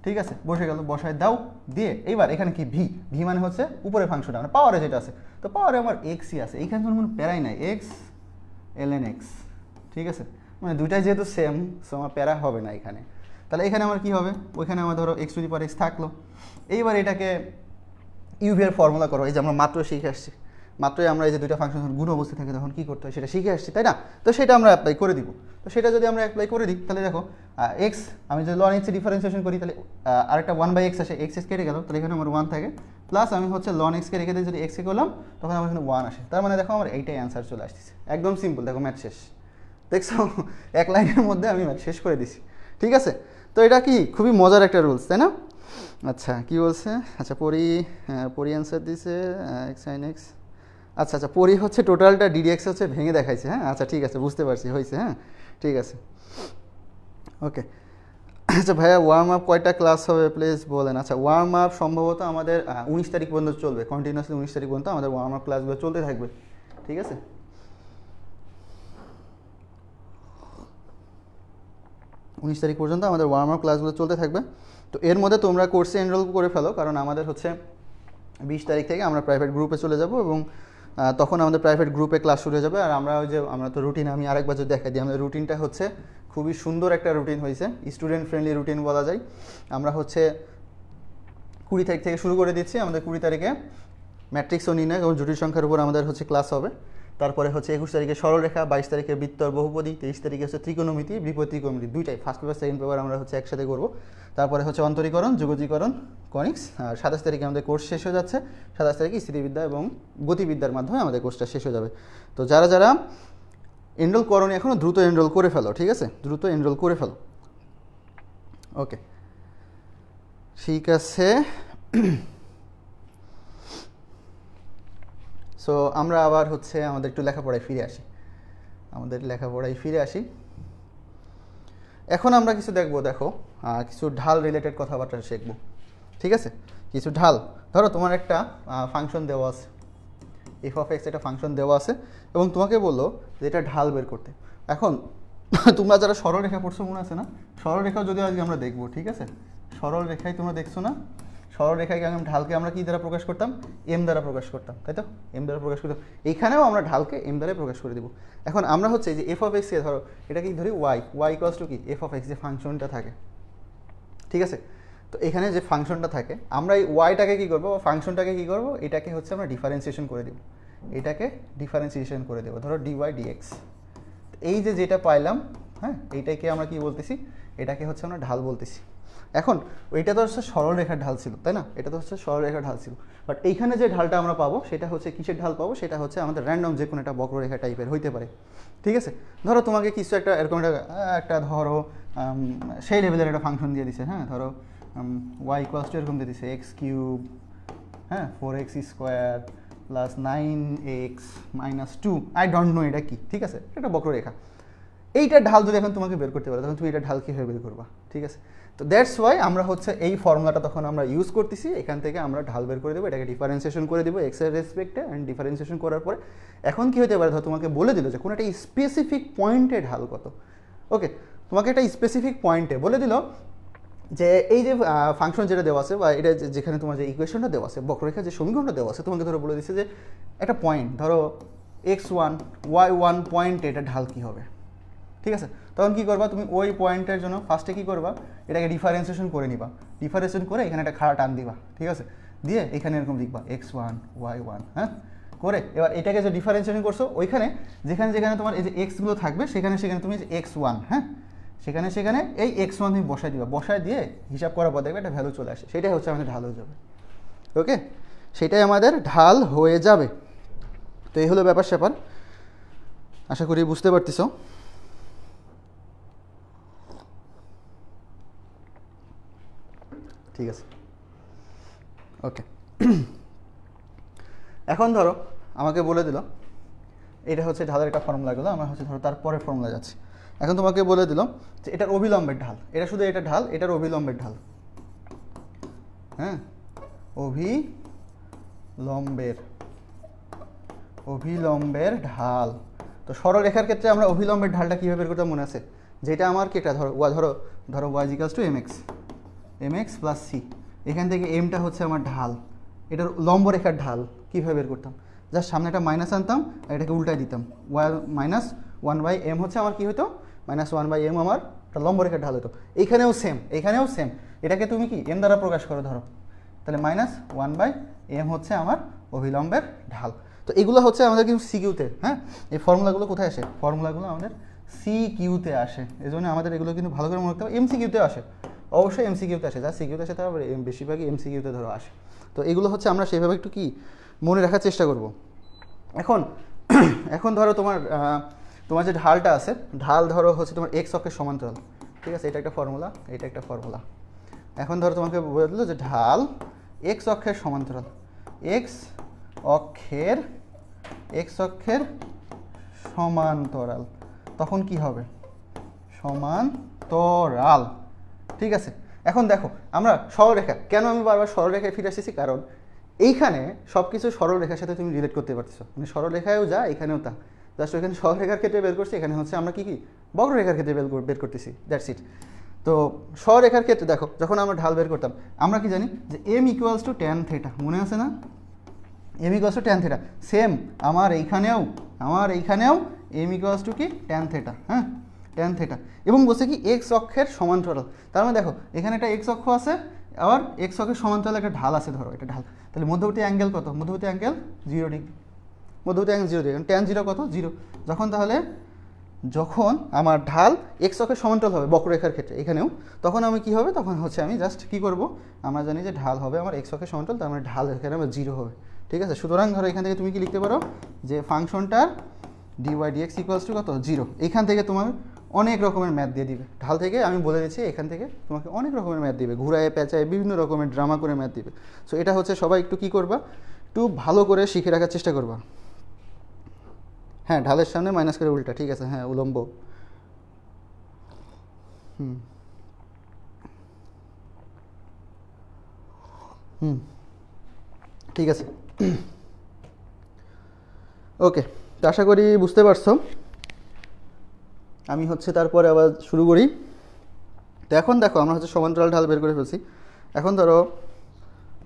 ঠিক আছে, বসে গেল, বসায় দাও দিয়ে এইবার এখানে কি ভি, ভি মানে হচ্ছে উপরে ফাংশনটা, মানে পাওয়ারে যেটা আছে। তো পাওয়ারে আমার এক্সই আছে, এইখানে কোনো প্যারাই নাই, এক্স এলএন এক্স, ঠিক আছে? মানে দুইটাই যেহেতু সেম, সো আমার প্যারা হবে না এখানে। তাহলে এখানে আমার কি হবে, ওইখানে আমার ধরো x two the power x থাকলো। এইবার এটাকে ইউভি এর ফর্মুলা করো, এই যে আমরা মাত্র শিখে আসছি, মাত্রই আমরা এই যে দুইটা ফাংশন গুণ অবস্থায় থাকে তখন কী করতে হয় সেটা শিখে আসছি, তাই না? তো সেটা আমরা অ্যাপ্লাই করে দিব। তো সেটা যদি আমরা অ্যাপ্লাই করে দিই, তাহলে দেখো এক্স, আমি যদি লন এক্সে ডিফারেন্সিয়েশন করি, তাহলে আরেকটা 1/x আসে, এক্স কেটে গেল, তাহলে এখানে আমার 1 থাকে, প্লাস আমি হচ্ছে লন এক্সকে রেখে দিই, যদি এক্সে করলাম তখন আমার এখানে 1 আসে। তার মানে দেখো আমার এইটাই অ্যান্সার চলে আসতেছে, একদম সিম্পল। দেখো ম্যাথ শেষ, দেখছো, এক লাইনের মধ্যে আমি ম্যাথ শেষ করে দিছি, ঠিক আছে? তো এটা কি খুবই মজার একটা রুলস, তাই না? আচ্ছা, কি বলছে, আচ্ছা পরি অ্যান্সার দিছে এক্স সাইন এক্স। আচ্ছা আচ্ছা, পরি হচ্ছে টোটালটা ডিডিএক্স হচ্ছে ভেঙে দেখাইছে। হ্যাঁ, আচ্ছা ঠিক আছে, বুঝতে পারছি, হয়েছে। হ্যাঁ, ঠিক আছে, ওকে। আচ্ছা ভাইয়া, ওয়ার্ম আপ কয়টা ক্লাস হবে প্লিজ বলেন। আচ্ছা, ওয়ার্ম আপ সম্ভবত আমাদের 19 তারিখ পর্যন্ত চলবে, কন্টিনিউয়াসলি 19 তারিখ পর্যন্ত আমাদের ওয়ার্ম আপ ক্লাসগুলো চলতে থাকবে, ঠিক আছে? 19 তারিখ পর্যন্ত আমাদের ওয়ার্ম আপ ক্লাসগুলো চলতে থাকবে। তো এর মধ্যে তোমরা কোর্সে এনরোল করে ফেলো, কারণ আমাদের হচ্ছে 20 তারিখ থেকে আমরা প্রাইভেট গ্রুপে চলে যাব, এবং তখন আমাদের প্রাইভেট গ্রুপে ক্লাস শুরু হয়ে যাবে। আর আমরা তো রুটিন, আমি আরেকবার যদি দেখাই দিই, আমাদের রুটিনটা হচ্ছে খুবই সুন্দর একটা রুটিন হয়েছে, স্টুডেন্ট ফ্রেন্ডলি রুটিন বলা যায়। আমরা হচ্ছে 20 তারিখ থেকে শুরু করে দিচ্ছি। আমাদের 20 তারিখে ম্যাট্রিক্স ও নির্ণয় এবং জটিল সংখ্যার উপর আমাদের হচ্ছে ক্লাস হবে। তারপরে হচ্ছে 21 তারিখে সরলরেখা, 22 তারিখে বৃত্ত আর বহুপদী, 23 তারিখে হচ্ছে ত্রিকোণমিতি, বিপরীত ত্রিকোণমিতি, দুইটাই ফার্স্ট পেপার সেকেন্ড পেপার আমরা হচ্ছে একসাথে করব। তারপরে হচ্ছে অন্তরীকরণ, যোগজীকরণ, কনিক্স। আর 27 তারিখে আমাদের কোর্স শেষ হয়ে যাচ্ছে। 27 তারিখে স্থিতিবিদ্যা এবং গতিবিদ্যার মাধ্যমে আমাদের কোর্সটা শেষ হয়ে যাবে। তো যারা যারা এনরোল করোনি এখনও, দ্রুত এনরোল করে ফেলো, ঠিক আছে? দ্রুত এনরোল করে ফেলো, ওকে, ঠিক আছে। সো আমরা আবার হচ্ছে আমাদের একটু লেখাপড়ায় ফিরে আসি। এখন আমরা কিছু দেখবো, দেখো কিছু ঢাল রিলেটেড কথাবার্তা শিখবো। ঠিক আছে, কিছু ঢাল। ধরো তোমার একটা ফাংশন দেওয়া আছে, এফ অফ এক্স একটা ফাংশন দেওয়া আছে, এবং তোমাকে বললো যে এটা ঢাল বের করতে। এখন তোমরা যারা সরল রেখা পড়ছো মনে আছে না, সরল রেখাও যদি আজকে আমরা দেখবো, ঠিক আছে, সরল রেখায় তোমরা দেখছো না, সরল রেখায় ঢালকে আমরা কি দ্বারা প্রকাশ করতাম, এম দ্বারা প্রকাশ করতাম, তাই তো, এম দ্বারা প্রকাশ করতাম। এইখানেও আমরা ঢালকে এম দ্বারা প্রকাশ করে দিব। এখন আমরা হচ্ছে যে এফ অফ এক্সকে ধরো এটা কি ধরি ওয়াই, ওয়াই ইকুয়ালস টু কি এফ অফ এক্স, যে ফাংশনটা থাকে, ঠিক আছে। তো এখানে যে ফাংশনটা থাকে আমরা এই ওয়াইটাকে কী করবো, ফাংশনটাকে কী করবো, এটাকে হচ্ছে আমরা ডিফারেন্সিয়েশন করে দেবো, এটাকে ডিফারেন্সিয়েশন করে দেবো, ধরো ডিওয়াই ডিএক্স। এই যে যেটা পাইলাম, হ্যাঁ, এইটাকে আমরা কি বলতেছি, এটাকে হচ্ছে আমরা ঢাল বলতেছি। এখন ওইটা তো হচ্ছে সরল রেখার ঢাল ছিল, তাই না, এটা তো হচ্ছে সরল রেখার ঢাল ছিল। বাট এইখানে যে ঢালটা আমরা পাবো সেটা হচ্ছে কিসের ঢাল পাবো, সেটা হচ্ছে আমাদের র্যান্ডম যে কোনো একটা বক্ররেখা টাইপের হইতে পারে, ঠিক আছে। ধরো তোমাকে কিছু একটা এরকম একটা ধরো সেই লেভেলের একটা ফাংশন দিয়ে দিছে, হ্যাঁ, ধরো ওয়াই ইকুয়ালস টু এরকম দিয়ে দিছে এক্স কিউব, হ্যাঁ, 4x square plus 9x minus 2, I don't know এটা কি, ঠিক আছে, এটা বক্ররেখা। এইটা ঢাল যদি এখন তোমাকে বের করতে পারো তখন তুমি এটা ঢাল কীভাবে বের করবা, ঠিক আছে। তো দ্যাটস ওয়াই আমরা হচ্ছে এই ফর্মুলাটা তখন আমরা ইউজ করতেছি, এখান থেকে আমরা ঢাল বের করে দেবো, এটাকে ডিফারেন্সিয়েশন করে দেবো এক্সের রেসপেক্টে, অ্যান্ড ডিফারেন্সিয়েশন করার পরে এখন কী হতে পারে, ধর তোমাকে বলে দিল যে কোনো একটা স্পেসিফিক পয়েন্টে ঢাল কত। ওকে, তোমাকে একটা স্পেসিফিক পয়েন্টে বলে দিল যে এই যে ফাংশন যেটা দেওয়া আছে, বা এটা যেখানে তোমার যে ইকুয়েশনটা দেওয়া আছে, বক্ররেখার যে সমীকরণটা দেওয়া আছে, তোমাকে ধরো বলে দিচ্ছে যে একটা পয়েন্ট, ধরো x1 y1 পয়েন্টে এটা ঢাল কী হবে, ঠিক আছে। তখন কী করবা, তুমি ওই পয়েন্টের জন্য ফার্স্টে কী করবা, এটাকে ডিফারেন্সিয়েশন করে নিবা, ডিফারেন্সিয়েশন করে এখানে একটা খাড়া টান দিবা, ঠিক আছে, দিয়ে এখানে এরকম লিখবা x1 y1, হ্যাঁ, করে এবার এটাকে যে ডিফারেন্সিয়েশন করছো ওইখানে যেখানে যেখানে তোমার এই যে এক্সগুলো থাকবে সেখানে সেখানে তুমি x1, হ্যাঁ, সেখানে সেখানে এই x1 তুমি বসায় দিবা, বসায় দিয়ে হিসাব করার পর দেখবে একটা ভ্যালু চলে আসে, সেটাই হচ্ছে আমাদের ঢাল হয়ে যাবে। ওকে, সেটাই আমাদের ঢাল হয়ে যাবে। তো এই হলো ব্যাপার স্যাপার, আশা করি বুঝতে পারতেছো। ঠিক আছে, ওকে। এখন ধরো আমাকে বলে দিল এটা হচ্ছে ঢালের একটা ফর্মুলা গেলো, আমরা হচ্ছে ধরো তারপরে ফর্মুলা যাচ্ছি। এখন তোমাকে বলে দিল যে এটার অভিলম্বের ঢাল, এটা শুধু এটা ঢাল, এটার অভিলম্বের ঢাল, হ্যাঁ, অভিলম্বের ঢাল। তো সরলরেখার ক্ষেত্রে আমরা অভিলম্বের ঢালটা কীভাবে বের করতে মনে আছে, যেটা আমার কি এটা ধরো ধরো y equals to mx plus c, এখান থেকে এমটা হচ্ছে আমার ঢাল, এটার লম্ব রেখার ঢাল কীভাবে বের করতাম, জাস্ট সামনে একটা মাইনাস আনতাম আর এটাকে উল্টাই দিতাম, মাইনাস 1/m হচ্ছে আমার কী হতো, মাইনাস 1/m আমার একটা লম্ব রেখার ঢাল হতো। এইখানেও সেম, এটাকে তুমি কি এম দ্বারা প্রকাশ করো ধরো, তাহলে মাইনাস 1/m হচ্ছে আমার অভিলম্বের ঢাল। তো এগুলো হচ্ছে আমাদের কিন্তু সিকিউতে, হ্যাঁ, এই ফর্মুলাগুলো কোথায় আসে, ফর্মুলাগুলো আমাদের সিকিউতে আসে, এই জন্য আমাদের এগুলো কিন্তু ভালো করে মনে রাখতে হবে, এমসিকিউতে আসে, অবশ্যই এমসিকিউতে আসে, যা সিকিউতে আসে তার বেশিরভাগই এমসিকিউতে ধরো আসে। তো এগুলো হচ্ছে আমরা সেভাবে একটু কি মনে রাখার চেষ্টা করব। এখন ধরো তোমার যে ঢালটা আছে, ঢাল ধরো হচ্ছে তোমার এক্স অক্ষের সমান্তরাল, ঠিক আছে, এটা একটা ফর্মুলা, এটা একটা ফর্মুলা। এখন ধরো তোমাকে বলে দিল যে ঢাল এক্স অক্ষের সমান্তরাল, এক্স অক্ষের সমান্তরাল, তখন কি হবে, সমান্তরাল, ঠিক আছে। এখন দেখো আমরা সরলরেখা, কেন আমি বারবার সরলরেখায় ফিরে আসতেছি, কারণ এইখানে সব কিছু সরলরেখার সাথে তুমি রিলেট করতে পারতেছো, মানে সরলরেখায়ও যা এখানেও তা, জাস্ট ওইখানে সরলরেখার ক্ষেত্রে বের করছি, এখানে হচ্ছে আমরা কি বক্ররেখার ক্ষেত্রে বের করতেছি, দ্যাটস ইট। তো সরলরেখার ক্ষেত্রে দেখো যখন আমরা ঢাল বের করতাম আমরা কি জানি যে m equals to tan theta, মনে আছে না, m equals to tan theta, same আমার এইখানেও এম ইকুয়ালস টু কি ট্যান থিটা, হ্যাঁ, ট্যান থিটা, এবং বলছে কি এক্স অক্ষের সমান্তরাল। তার মানে দেখো এখানে একটা এক্স অক্ষ আছে, আবার এক্স অক্ষের সমান্তরাল একটা ঢাল আছে, ধরো এটা ঢাল, তাহলে মধ্যবর্তী অ্যাঙ্গেল কত, মধ্যবর্তী অ্যাঙ্গেল 0 ডিগ্রি, মধ্যবর্তী অ্যাঙ্গেল 0 ডিগ্রি, ট্যান 0 কত 0, যখন আমার ঢাল এক্স অক্ষের সমান্তরাল হবে বক্ররেখার ক্ষেত্রে এখানেও, তখন আমি কি হবে, তখন হচ্ছে আমি জাস্ট কি করব, আমরা জানি যে ঢাল হবে আমার এক্স অক্ষের সমান্তরাল, তার মানে ঢাল এখানে আমার 0 হবে, ঠিক আছে। সুতরাং ধরো এখান থেকে তুমি কি লিখতে পারো যে ফাংশনটার ডিওয়াই ডিএক্স ইকুয়ালস টু কত 0, এখান থেকে তোমার অনেক রকমের ম্যাথ দিয়ে দিবে, ঢাল থেকে আমি বলে দিচ্ছি এখান থেকে তোমাকে অনেক রকমের ম্যাথ দিবে, ঘুরায় পেঁচায় বিভিন্ন রকমের ড্রামা করে ম্যাথ দিবে। সো এটা হচ্ছে সবাই একটু কী করবা, একটু ভালো করে শিখে রাখার চেষ্টা করবা। হ্যাঁ, ঢালের সামনে মাইনাস করে উল্টা, ঠিক আছে, হ্যাঁ, উলম্ব, ঠিক আছে, ওকে, তো আশা করি বুঝতে পারছো। আমি হচ্ছে তারপরে আবার শুরু করি। তো এখন দেখো আমরা হচ্ছে সমান্তরাল ঢাল বের করে ফেলছি। এখন ধরো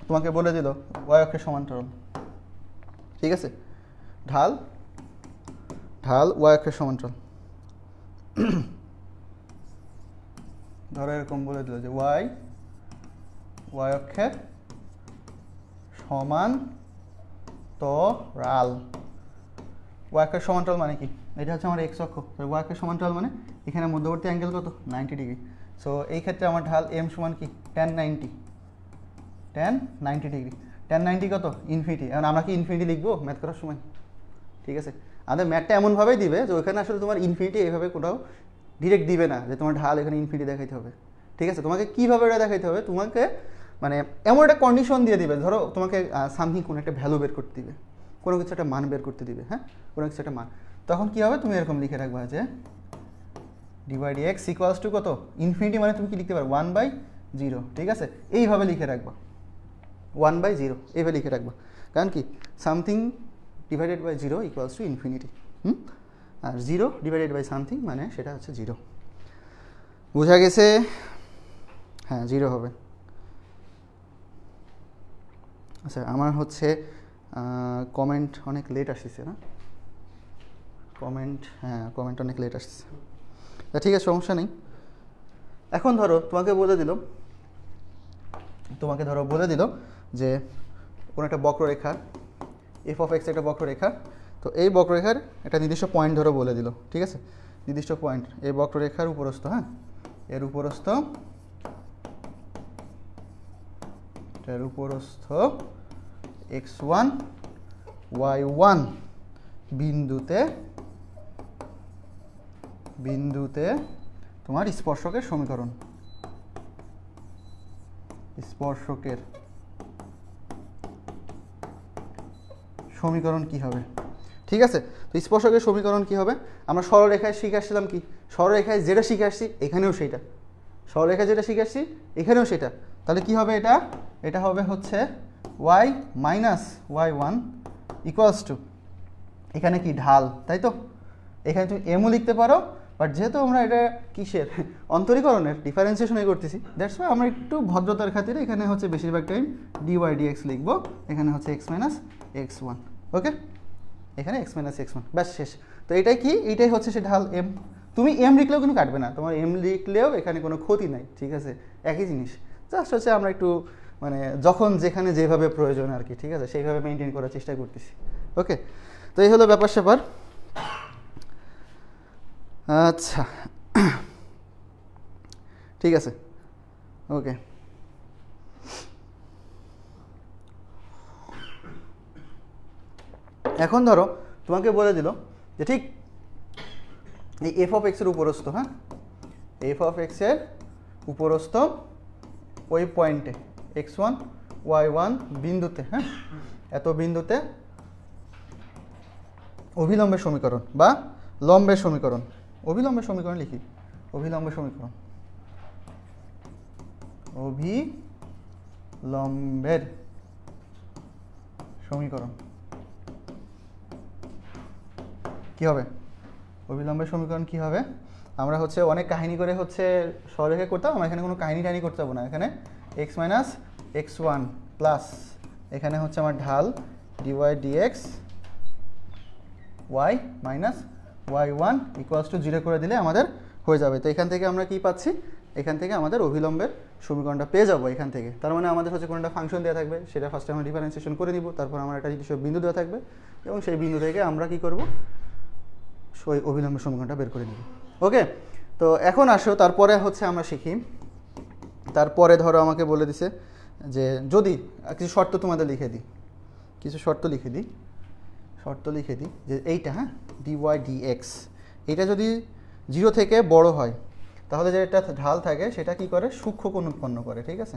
তোমাকে বলে দিল y অক্ষের সমান্তরাল, ঠিক আছে, ঢাল y অক্ষের সমান্তরাল। ধরো এরকম বলে দিল যে y অক্ষের সমান্তরাল। y অক্ষের সমান্তরাল মানে কি? এটা হচ্ছে আমার x অক্ষ। তো y অক্ষের সমান্তরাল মানে এখানে মধ্যবর্তী অ্যাঙ্গেল কত? 90 ডিগ্রি। সো এই ক্ষেত্রে আমার ঢাল m সমান কি? tan 90 degree. tan 90 কত? ইনফিনিটি। এখন আমরা কি ইনফিনিটি লিখবো ম্যাথ করার সময়? ঠিক আছে, আমাদের ম্যাথটা এমনভাবেই দিবে যে ওইখানে আসলে তোমার ইনফিনিটি এইভাবে কোথাও ডিরেক্ট দিবে না যে তোমার ঢাল এখানে ইনফিনিটি দেখাইতে হবে। ঠিক আছে, তোমাকে কীভাবে এটা দেখাইতে হবে? তোমাকে মানে এমন একটা কন্ডিশন দিয়ে দিবে, ধরো তোমাকে সামথিং কোনো একটা ভ্যালু বের করতে দিবে, কোনো কিছু একটা মান বের করতে দিবে, হ্যাঁ, কোনো কিছু একটা মান। তখন কী হবে? তুমি এরকম লিখে রাখবা যে dy/dx ইকুয়ালস টু কত? ইনফিনিটি মানে তুমি কি লিখতে পারো? 1/0। ঠিক আছে, এইভাবে লিখে রাখবা 1/0, এইভাবে লিখে রাখবা। কারণ কি something divided by 0 equals to infinity. আর 0 ডিভাইডেড বাই সামথিং মানে সেটা হচ্ছে 0। বোঝা গেছে? হ্যাঁ, 0 হবে। আচ্ছা, আমার হচ্ছে কমেন্ট অনেক লেট আসছে না? কমেন্ট অনেক লেট আসছে। তা ঠিক আছে, সমস্যা নেই। এখন ধরো তোমাকে বলে দিল যে কোনো একটা বক্ররেখা f of x একটা বক্ররেখা। তো এই বক্ররেখার একটা নির্দিষ্ট পয়েন্ট ধরো বলে দিল, ঠিক আছে, নির্দিষ্ট পয়েন্ট এই বক্ররেখার উপরস্থ, হ্যাঁ, এর উপরস্থ x1 y1 বিন্দুতে তোমার স্পর্শকের সমীকরণ, কি হবে? ঠিক আছে, তো স্পর্শকের সমীকরণ কি হবে? আমরা সরলরেখায় শিখে আসছিলাম কি? সরলরেখায় যেটা শিখে আসছি এখানেও সেইটা, সরলরেখায় যেটা শিখে আসছি এখানেও সেটা। তাহলে কি হবে? এটা হবে হচ্ছে y minus y1 equals to, এখানে কি ঢাল, তাই তো? এখানে তুমি এমও লিখতে পারো, বাট যেহেতু আমরা এটা কিসের অন্তরীকরণের ডিফারেন্সিয়েশনে করতেছি, দ্যাটস ওয়াই আমরা একটু ভদ্রতার খাতিরে এখানে হচ্ছে বেশিরভাগ টাইম dy/dx লিখবো। এখানে হচ্ছে x মাইনাস x1, ওকে, এখানে x মাইনাস x1, ব্যাস শেষ। তো এটাই কি? এইটাই হচ্ছে সে ঢাল m। তুমি m লিখলেও কিন্তু কাটবে না, তোমার m লিখলেও এখানে কোনো ক্ষতি নাই, ঠিক আছে, একই জিনিস। জাস্ট হচ্ছে আমরা একটু মানে যখন যেখানে যেভাবে প্রয়োজন আর কি, ঠিক আছে, সেইভাবে মেনটেন করার চেষ্টা করতেছি। ওকে, তো এই হলো ব্যাপার স্যাপার। আচ্ছা, ঠিক আছে, ওকে। এখন ধরো তোমাকে বলে দিল যে ঠিক এই f of x এর উপরস্থ, হ্যাঁ, f of x এর উপরস্থ ওই পয়েন্টে x1 y1 বিন্দুতে, হ্যাঁ, এত বিন্দুতে অভিলম্বের সমীকরণ বা লম্বের সমীকরণ, অভিলম্বের সমীকরণ লিখি, অভিলম্বের সমীকরণ কি হবে? অভিলম্বের সমীকরণ কি হবে? আমরা হচ্ছে অনেক কাহিনী করে হচ্ছে সরলরেখা করতাম, আমরা এখানে কোনো কাহিনী টাহিনী করতে পারবো না। এখানে x মাইনাস x1 প্লাস এখানে হচ্ছে আমার ঢাল dy/dx y minus y1 equals to 0 করে দিলে আমাদের হয়ে যাবে। তো এখান থেকে আমরা কি পাচ্ছি? এখান থেকে আমাদের অভিলম্বের সমীকরণটা পেয়ে যাবো এখান থেকে। তার মানে আমাদের হচ্ছে কোনো একটা ফাংশন দেওয়া থাকবে, সেটা ফার্স্টে আমরা ডিফারেন্সিয়েশন করে নিব, তারপর আমার একটা নির্দিষ্ট বিন্দু দেওয়া থাকবে এবং সেই বিন্দু থেকে আমরা কি করব? ওই অভিলম্বের সমীকরণটা বের করে নিব। ওকে, তো এখন আসো তারপরে হচ্ছে আমরা শিখি। তারপরে ধরো আমাকে বলে দিছে যে যদি কিছু শর্ত তোমাদের লিখে দিই, শর্ত লিখে দিই যে এইটা, হ্যাঁ, dy/dx এটা যদি 0 থেকে বড় হয় তাহলে যে একটা ঢাল থাকে সেটা কি করে? সূক্ষ্মকোণ উৎপন্ন করে, ঠিক আছে,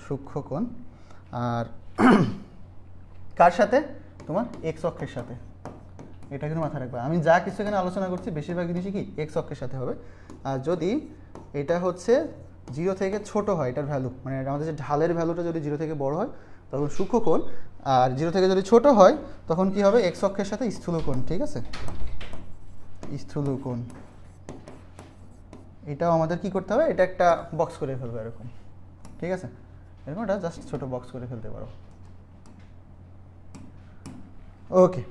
সূক্ষ্মকোণ। আর কার সাথে? তোমার এক্স অক্ষের সাথে। এটা কিন্তু মাথায় রাখবে। আমি যা কিছু এখানে আলোচনা করছি বেশিরভাগ জিনিসই কি এক্স অক্ষের সাথে হবে। আর যদি এটা হচ্ছে জিরো থেকে ছোট হয় এটার ভ্যালু, মানে আমাদের যে ঢালের ভ্যালুটা যদি জিরো থেকে বড় হয় তখন সূক্ষ্মকোণ, আর জিরো থেকে যদি ছোট হয় তখন কি হবে, এক্স অক্ষের সাথে স্থূলকোণ। ঠিক আছে, স্থূলকোণ। এটাও আমাদের কি করতে হবে, এটা একটা বক্স করে ফেলবো এরকম। ঠিক আছে, এরকম এটা জাস্ট ছোট বক্স করে ফেলতে পারো। ওকে,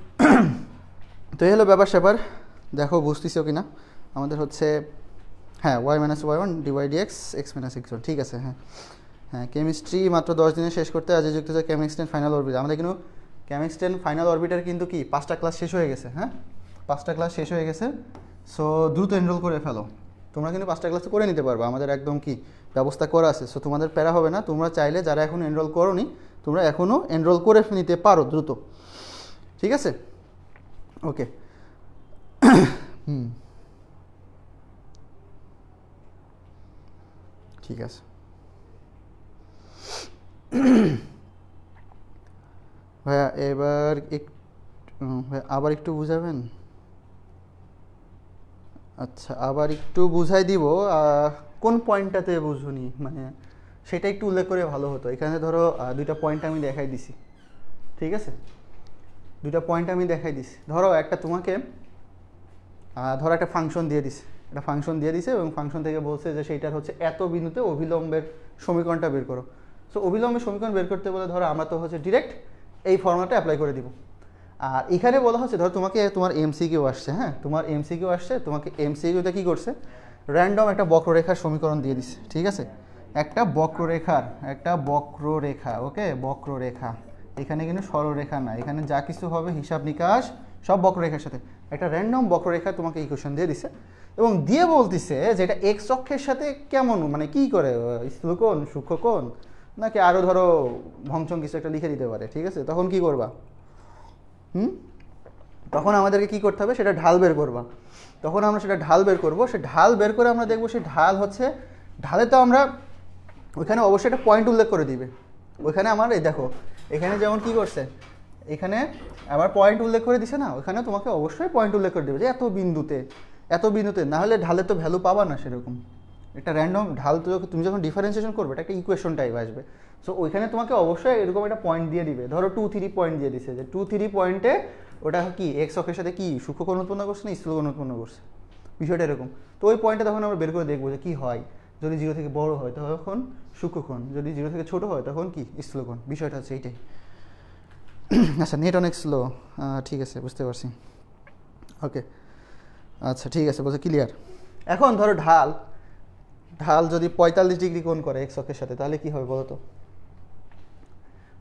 তো এই হলো ব্যাপার স্যাপার। দেখো বুঝতেছো কি না। আমাদের হচ্ছে হ্যাঁ y - y1 dy dx x - x1। ঠিক আছে, হ্যাঁ হ্যাঁ, কেমিস্ট্রি মাত্র 10 দিনে শেষ করতে আজ যুক্ত হচ্ছে কেমিস্ট্রি ফাইনাল অরবিট। আমাদের কিন্তু কেমিস্ট্রি ফাইনাল অরবিটার কিন্তু কি 5টা ক্লাস শেষ হয়ে গেছে। হ্যাঁ, 5টা ক্লাস শেষ হয়ে গেছে। সো দ্রুত এনরোল করে ফেলো। তোমরা কিন্তু 5টা ক্লাস করে নিতে পারবে, আমাদের একদম কি ব্যবস্থা করা আছে। সো তোমাদের প্যারা হবে না। তোমরা চাইলে যারা এখনও এনরোল করোনি, তোমরা এখনও এনরোল করে নিতে পারো দ্রুত। ঠিক আছে, ওকে। ঠিক আছে, ভাইয়া এবার আবার একটু বুঝাবেন? আচ্ছা, আবার একটু বুঝাই দিব। কোন পয়েন্টটাতে বুঝুনি, মানে সেটা একটু উল্লেখ করে ভালো হতো। এখানে ধরো 2টা পয়েন্ট আমি দেখাই দিছি। ঠিক আছে, 2টা পয়েন্ট আমি দেখাই দিছি। ধরো একটা তোমাকে ধরো একটা ফাংশন দিয়ে দিছে, একটা ফাংশন দিয়ে দিছে এবং ফাংশন থেকে বলছে যে সেইটার হচ্ছে এত বিন্দুতে অভিলম্বের সমীকরণটা বের করো। সো অভিলম্বের সমীকরণ বের করতে বলে ধরো আমরা তো হচ্ছে ডিরেক্ট এই ফর্মুলাটা অ্যাপ্লাই করে দিব। আর এখানে বলা হচ্ছে ধরো তোমাকে তোমার এমসিকিউ আসছে, হ্যাঁ তোমার এমসিকিউ আসছে, তোমাকে এমসিকিউতে কী করছে, র্যান্ডম একটা বক্ররেখার সমীকরণ দিয়ে দিচ্ছে। ঠিক আছে, একটা বক্ররেখা, ওকে, বক্ররেখা। এখানে কিন্তু সরলরেখা না, এখানে যা কিছু হবে হিসাব নিকাশ সব বক্ররেখার সাথে। একটা র্যান্ডম বক্ররেখা তোমাকে ইকুয়েশন দিয়ে দিছে এবং দিয়ে বলতিছে যে এটা এক্স অক্ষের সাথে কেমন, মানে কি করে, স্থূলকোণ, সূক্ষ্মকোণ, নাকি আরও ধরো ভংচং কিছু একটা লিখে দিতে পারে। ঠিক আছে, তখন কি করবা? তখন আমাদেরকে কি করতে হবে, সেটা ঢাল বের করবা। তখন আমরা সেটা ঢাল বের করবো। সে ঢাল বের করে আমরা দেখবো সেই ঢাল হচ্ছে, ঢালে তো আমরা ওইখানে অবশ্যই একটা পয়েন্ট উল্লেখ করে দিবে। ওইখানে আমার এই দেখো এখানে যেমন কি করছে, এখানে আবার পয়েন্ট উল্লেখ করে দিছে না, ওইখানে তোমাকে অবশ্যই পয়েন্ট উল্লেখ করে দেবে যে এত বিন্দুতে, এত বিন্দুতে, না হলে ঢালে তো ভ্যালু পাবা না সেরকম। একটা র্যান্ডম ঢাল তো তুমি যখন ডিফারেন্সিয়েশন করবে এটা একটা ইকুয়েশন টাইপ আসবে। সো ওইখানে তোমাকে অবশ্যই এরকম একটা পয়েন্ট দিয়ে দিবে। ধরো 2-3 পয়েন্ট দিয়ে দিছে, যে 2-3 পয়েন্টে ওটা কি এক্স অক্ষের সাথে কি সূক্ষ্মকোণ উৎপন্ন করছে না স্থূলকোণ উৎপন্ন করছে, বিষয়টা এরকম। তো ওই পয়েন্টে তখন আমরা বের করে দেখবো যে কী হয়, যদি 0 থেকে বড় হয় তখন সূক্ষ্মকোণ, যদি 0 থেকে ছোট হয় তখন কি স্থূলকোণ। বিষয়টা হচ্ছে এইটাই। আচ্ছা, নেট অনেক স্লো। ঠিক আছে, বুঝতে পারছি। ওকে, আচ্ছা ঠিক আছে, বলছে ক্লিয়ার। এখন ধরো ঢাল যদি 45 ডিগ্রি কোণ করে এক্স অক্ষের সাথে, তাহলে কি হবে বলো তো?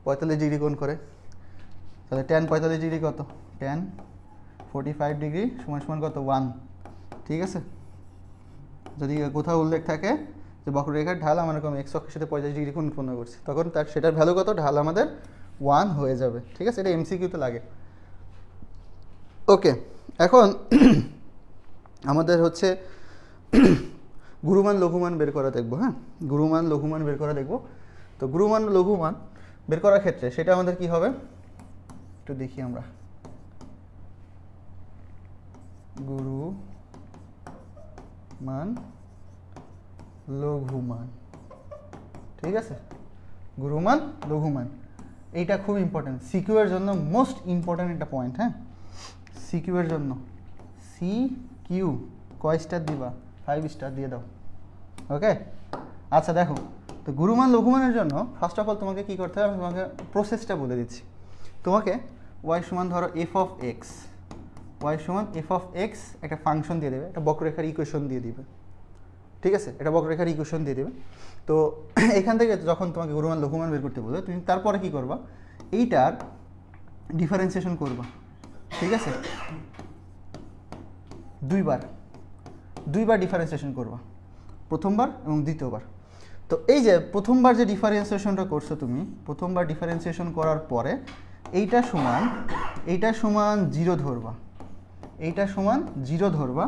45 ডিগ্রি কোণ করে, তাহলে tan 45 ডিগ্রি কত? tan 45 ডিগ্রি সমান কত? 1। ঠিক আছে, যদি কোথাও উল্লেখ থাকে যে বক্ররেখার ঢাল আমার এরকম এক্স অক্ষের সাথে 45 ডিগ্রি কোণ উৎপন্ন করছে, তখন তার সেটার ভ্যালু কত? ঢাল আমাদের 1 হয়ে যাবে। ঠিক আছে, এটা এমসিকিউতে লাগে। ওকে, এখন আমাদের হচ্ছে গুরুমান লঘুমান বের করা দেখবো। হ্যাঁ, গুরুমান লঘুমান বের করা দেখবো। তো গুরুমান লঘুমান বের করার ক্ষেত্রে সেটা আমাদের কি হবে একটু দেখি আমরা। গুরুমান লঘুমান, ঠিক আছে, গুরুমান লঘুমান, এইটা খুব ইম্পর্টেন্ট সিকিউ এর জন্য, মোস্ট ইম্পর্টেন্ট একটা পয়েন্ট। হ্যাঁ, সিকিউ এর জন্য, সিকিউ কয় স্টার দিবা? 5 স্টার দিয়ে দাও। ওকে, আচ্ছা দেখো, তো গুরুমান লঘুমানের জন্য ফার্স্ট অফ অল তোমাকে কী করতে হবে, আমি তোমাকে প্রসেসটা বলে দিচ্ছি। তোমাকে ওয়াই সমান ধরো এফ অফ এক্স, ওয়াই সমান এফ অফ এক্স একটা ফাংশন দিয়ে দেবে, একটা বক্ররেখার ইকুয়েশন দিয়ে দিবে। ঠিক আছে, এটা বক্ররেখার ইকুয়েশন দিয়ে দেবে। তো এখান থেকে যখন তোমাকে গুরুমান লঘুমান বের করতে বলবে, তুমি তারপরে কী করবা, এইটার ডিফারেন্সিয়েশন করবা। ঠিক আছে, দুইবার ডিফারেন্সিয়েশন করবা, প্রথমবার এবং দ্বিতীয়বার। তো এই যে প্রথমবার যে ডিফারেন্সিয়েশনটা করছো তুমি, প্রথমবার ডিফারেন্সিয়েশন করার পরে এইটা সমান 0 ধরবা, এইটা সমান 0 ধরবা,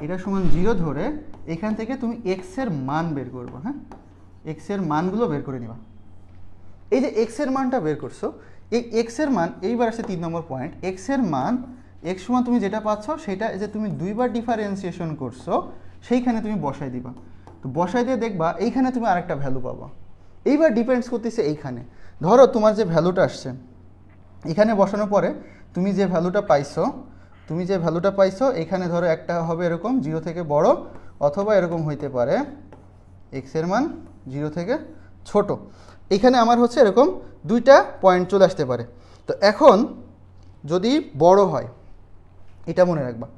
এটা সমান 0 ধরে এখান থেকে তুমি এক্সের মান বের করবা। হ্যাঁ, এক্সের মানগুলো বের করে নিবা। এই যে এক্সের মানটা বের করছো, এই এক্সের মান, এইবার আসছে 3 নম্বর পয়েন্ট, এক্সের মান, এক্স সমান তুমি যেটা পাচ্ছ সেটা যে তুমি দুইবার ডিফারেন্সিয়েশন করছো সেইখানে তুমি বসাই দিবা। তো বসাই দিয়ে দেখবা এইখানে তুমি আরেকটা ভ্যালু পাবা। এইবার ডিপেন্ডস করতেছে এইখানে, ধরো তোমার যে ভ্যালুটা আসছে এখানে বসানোর পরে তুমি যে ভ্যালুটা পাইছো এখানে ধরো একটা হবে এরকম 0 থেকে বড়, অথবা এরকম হইতে পারে x এর মান 0 থেকে ছোট। এখানে আমার হচ্ছে এরকম দুইটা পয়েন্ট চলে আসতে পারে। তো এখন যদি বড় হয়, এটা মনে রাখবা,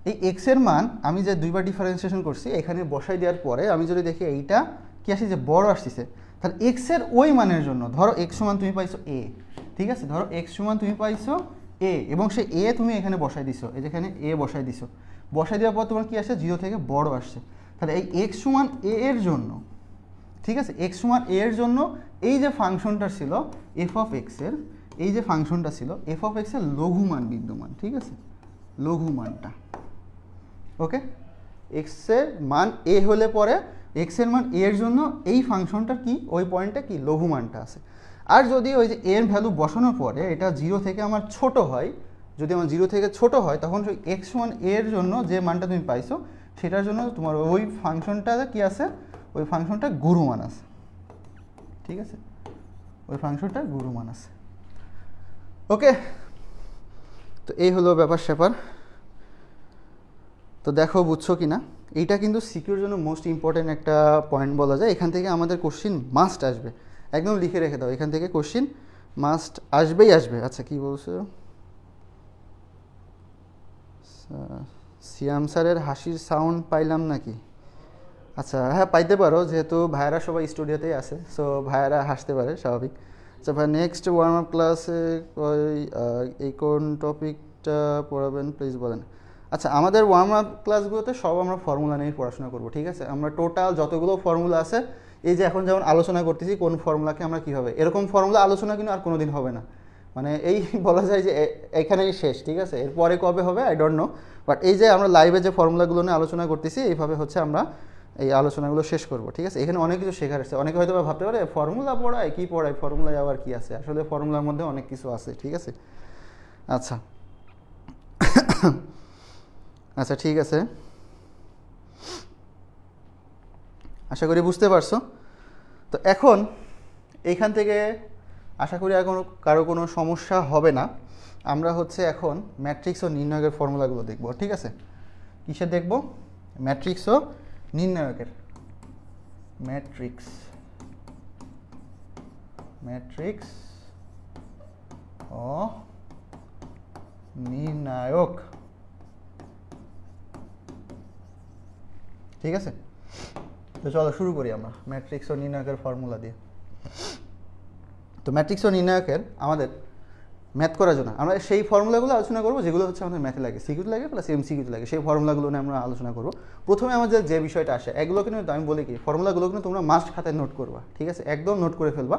এই x এর মান আমি যে দুইবার ডিফারেন্সিয়েশন করছি এখানে বসাই দেওয়ার পরে আমি যদি দেখি এইটা কি আসছে যে বড় আসছে, তাহলে x এর ওই মানের জন্য ধরো x সমান তুমি পাইছো a, ঠিক আছে, ধরো x সমান তুমি পাইছো a এবং সেই a তুমি এখানে বসাই দিছো, এই যেখানে a বসাই দিছো, বসাই দেওয়ার পর তোমার কি আসছে 0 থেকে বড় আসছে। তাহলে এই x সমান a এর জন্য, ঠিক আছে, x সমান a এর জন্য এই যে ফাংশনটা ছিল f অফ x এর, এই যে ফাংশনটা ছিল f অফ x এর লঘু মান বিদ্যমান, ঠিক আছে, লঘু মানটা, ওকে, x এর মান a হলে পরে x এর মান a এর জন্য এই ফাংশনটার কি ওই পয়েন্টে কি লঘু মানটা আছে। আর যদি ওই যে এর ভ্যালু বসানোর পরে এটা 0 থেকে আমার ছোট হয়, যদি আমার 0 থেকে ছোট হয় তখন ওই x সমান a এর জন্য যে মানটা তুমি পাইছো সেটার জন্য তোমার ওই ফাংশনটা কি আছে, ওই ফাংশনটা গুরুমান আছে, ঠিক আছে, ওই ফাংশনটা গুরুমান আছে, ওকে। তো এই হলো ব্যাপার স্যাপার। তো দেখো বুঝছো কি না, এইটা কিন্তু সিকিউর জন্য মোস্ট ইম্পর্টেন্ট একটা পয়েন্ট বলা যায়। এখান থেকে আমাদের কোশ্চিন মাস্ট আসবে, একদম লিখে রেখে দাও, এখান থেকে কোশ্চিন মাস্ট আসবেই আসবে। আচ্ছা কি বলছো, সিয়াম স্যারের হাসির সাউন্ড পাইলাম নাকি? আচ্ছা হ্যাঁ পাইতে পারো, যেহেতু ভাইয়ারা সবাই স্টুডিওতেই আছে, সো ভাইয়ারা হাসতে পারে, স্বাভাবিক। আচ্ছা ভাই নেক্সট ওয়ার্ম আপ ক্লাসে এই কোন টপিকটা পড়াবেন প্লিজ বলেন। আচ্ছা আমাদের ওয়ার্ম আপ ক্লাসগুলোতে সব আমরা ফর্মুলা নিয়ে পড়াশোনা করবো, ঠিক আছে, আমরা টোটাল যতগুলো ফর্মুলা আছে, এই যে এখন যেমন আলোচনা করতেছি কোন ফর্মুলাকে আমরা কীভাবে, এরকম ফর্মুলা আলোচনা কিন্তু আর কোনো দিন হবে না, মানে এই বলা যায় যে এখানেই শেষ, ঠিক আছে, এরপরে কবে হবে আই ডোন্ট নো, বাট এই যে আমরা লাইভে যে ফর্মুলাগুলো নিয়ে আলোচনা করতেছি এইভাবে হচ্ছে আমরা এই আলোচনাগুলো শেষ করবো, ঠিক আছে। এখানে অনেক কিছু শেখার আছে, অনেকে হয়তো ভাবতে পারে ফর্মুলা পড়ায়, কী পড়ায়, ফর্মুলায় আবার কী আছে, আসলে ফর্মুলার মধ্যে অনেক কিছু আছে, ঠিক আছে। আচ্ছা আচ্ছা ঠিক আছে, আশা করি বুঝতে পারছো। তো এখন এইখান থেকে আশা করি আর কারো কোনো সমস্যা হবে না। আমরা হচ্ছে এখন ম্যাট্রিক্স ও নির্ণায়কের ফর্মুলাগুলো দেখব, ঠিক আছে। কিসের দেখব? ম্যাট্রিক্স ও নির্ণায়কের, ম্যাট্রিক্স ও নির্ণায়ক, ঠিক আছে। তো চলো শুরু করি আমরা ম্যাট্রিক্স ও নির্ণায়কের ফর্মুলা দিয়ে। তো ম্যাট্রিক্স ও নির্ণায়কের আমাদের ম্যাথ করার জন্য আমরা সেই ফর্মুলাগুলো আলোচনা করবো যেগুলো হচ্ছে আমাদের ম্যাথে লাগে, সিকিউতে লাগে প্লাস এমসিকিউতে লাগে, সেই ফর্মুলাগুলো নিয়ে আমরা আলোচনা করবো। প্রথমে আমাদের যে বিষয়টা আসে, এগুলো কিন্তু আমি বলি কি ফর্মুলাগুলো কিন্তু তোমরা মাস্ট খাতায় নোট করবা, ঠিক আছে, একদম নোট করে ফেলবা,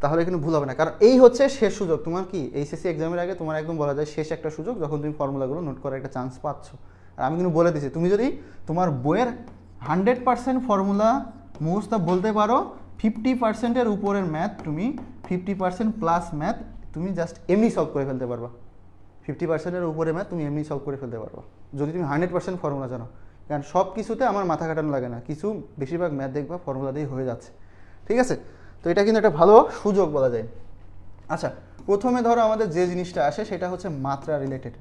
তাহলে কিন্তু ভুল হবে না। কারণ এই হচ্ছে শেষ সুযোগ তোমার, কি এইচএসসি এক্সামের আগে তোমার একদম বলা যায় শেষ একটা সুযোগ, যখন তুমি ফর্মুলাগুলো নোট করার একটা চান্স পাচ্ছ। আর আমি কিন্তু বলে দিচ্ছি, তুমি যদি তোমার বইয়ের 100% ফর্মুলা মুখস্থ বলতে পারো, 50%-এর উপরের ম্যাথ তুমি 50% প্লাস ম্যাথ তুমি জাস্ট এমনি সলভ করে ফেলতে পারবা। 50%-এর উপরে ম্যাথ তুমি এমনি সলভ করে ফেলতে পারবা যদি তুমি 100% ফর্মুলা জানো। কারণ সব কিছুতে আমার মাথা কাটানো লাগে না, কিছু বেশিরভাগ ম্যাথ দেখবা ফর্মুলা দিয়েই হয়ে যাচ্ছে, ঠিক আছে। তো এটা কিন্তু একটা ভালো সুযোগ বলা যায়। আচ্ছা প্রথমে ধরো আমাদের যে জিনিসটা আসে সেটা হচ্ছে মাত্রা রিলেটেড,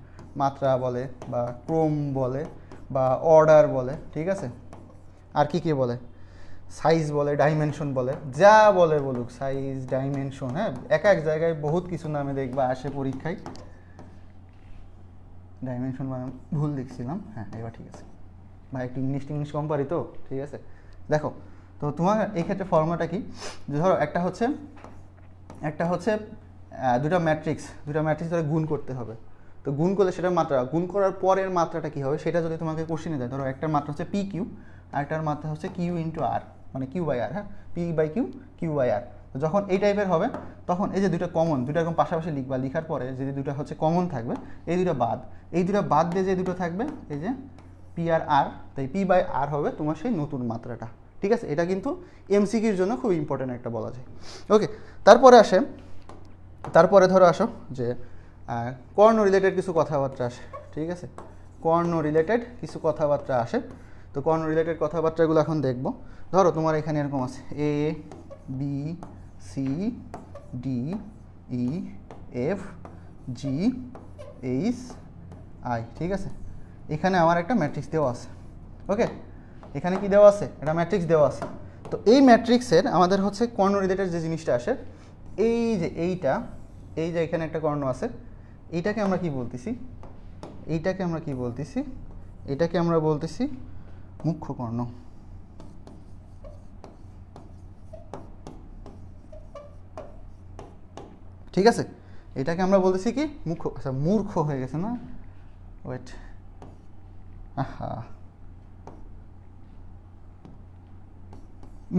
মাত্রা বলে বা ক্রম বলে বা অর্ডার বলে, ঠিক আছে। আর কি কি বলে, সাইজ বলে, ডাইমেনশন বলে, যা বলে বলুক, সাইজ ডাইমেনশন, হ্যাঁ এক এক জায়গায় বহুত কিছু নামে দেখবা আসে পরীক্ষায়। ডাইমেনশন মানে ভুল লিখছিলাম, হ্যাঁ এবার ঠিক আছে ভাই, একটু ইংলিশ কম পারি তো, ঠিক আছে। দেখো তো তোমার এই ক্ষেত্রে ফর্মুলাটা কি, ধরো একটা হচ্ছে দুটা ম্যাট্রিক্স ধরে গুণ করতে হবে। তো গুণ করলে সেটা মাত্রা, গুণ করার পরের মাত্রাটা কী হবে সেটা যদি তোমাকে কোশ্চেনে দেয়, ধরো একটার মাত্রা হচ্ছে পি কিউ আর একটার মাত্রা হচ্ছে কিউ ইন্টু আর, মানে কিউ বাই আর, হ্যাঁ p by q, q by r. যখন এই টাইপের হবে তখন এই যে দুটো কমন, দুটো এরকম পাশাপাশি লিখবা, লিখার পরে যদি দুটো হচ্ছে কমন থাকবে, এই দুটো বাদ দিয়ে যে দুটো থাকবে এই যে পি আর আর, তাই পি বাই আর হবে তোমার সেই নতুন মাত্রাটা, ঠিক আছে। এটা কিন্তু এমসিকিউর জন্য খুব ইম্পর্টেন্ট একটা বলা যায়, ওকে। তারপরে ধরো আসো যে কর্ণ রিলেটেড কিছু কথাবার্তা আসে, ঠিক আছে, কর্ণ রিলেটেড কিছু কথাবার্তা আসে। তো কর্ণ রিলেটেড কথাবার্তাগুলো এখন দেখব। ধরো তোমার এখানে এরকম আছে a b c d e f g h i, ঠিক আছে। এখানে আমার একটা ম্যাট্রিক্স দেওয়া আছে, ওকে। এখানে কি দেওয়া আছে? একটা ম্যাট্রিক্স দেওয়া আছে। তো এই ম্যাট্রিক্সের আমাদের হচ্ছে কর্ণ রিলেটেড যে জিনিসটা আসে, এই যে এই যে এখানে একটা কর্ণ আছে, এইটাকে আমরা কি বলতেছি? এটাকে আমরা বলতেছি মুখ্য কর্ণ, ঠিক আছে। এটাকে আমরা বলতেছি কি? মুখ্য। আচ্ছা, মূর্খ হয়ে গেছে না, ওয়েট, আহা,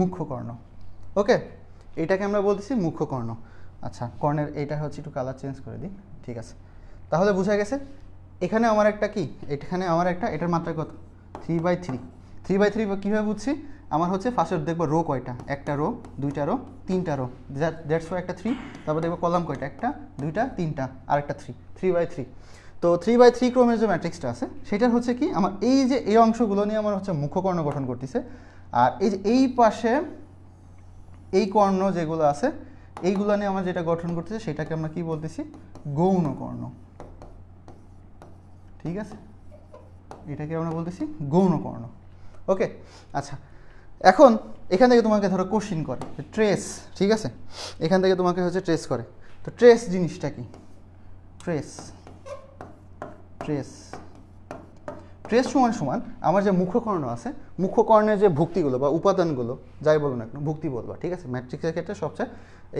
মুখ্য কর্ণ, ওকে। এটাকে আমরা বলতেছি মুখ্য কর্ণ। আচ্ছা, কর্ণের এইটা হচ্ছে একটু কালার চেঞ্জ করে দিই, ঠিক আছে। তাহলে বোঝা গেছে এখানে আমার একটা কি, এখানে আমার একটা, এটার মাত্রা কত? 3/3। 3/3 কীভাবে বুঝছি? আমার হচ্ছে ফার্স্টে দেখবো রো কয়টা, একটা রো, দুইটা রো, তিনটা রো, দ্যাটস ফর একটা 3। তারপর দেখবো কলাম কয়টা, একটা, দুইটা, তিনটা, আর একটা 3, 3/3। তো 3/3 ক্রমের যে ম্যাট্রিক্সটা আছে সেটার হচ্ছে কি, আমার এই যে এই অংশগুলো নিয়ে আমার হচ্ছে মুখ্য কর্ণ গঠন করতেছে। আর এই যে এই পাশে এই কর্ণ যেগুলো আছে এইগুলো নিয়ে আমরা যেটা গঠন করতেছি সেটাকে আমরা কি বলতেছি? গৌণ কর্ণ, ঠিক আছে। এটাকে আমরা বলতেছি গৌণ কর্ণ, ওকে। আচ্ছা, এখন এখান থেকে তোমাকে ধরো কোশ্চিন করে ট্রেস, ঠিক আছে। এখান থেকে তোমাকে হচ্ছে ট্রেস করে। তো ট্রেস জিনিসটা কি? ট্রেস সমান আমার যে মুখ্য কর্ণ আছে, মুখ্য কর্ণের যে ভুক্তিগুলো বা উপাদানগুলো যাই বলো না কেন, ভুক্তি বলবা, ঠিক আছে। ম্যাট্রিক্সের ক্ষেত্রে সবচেয়ে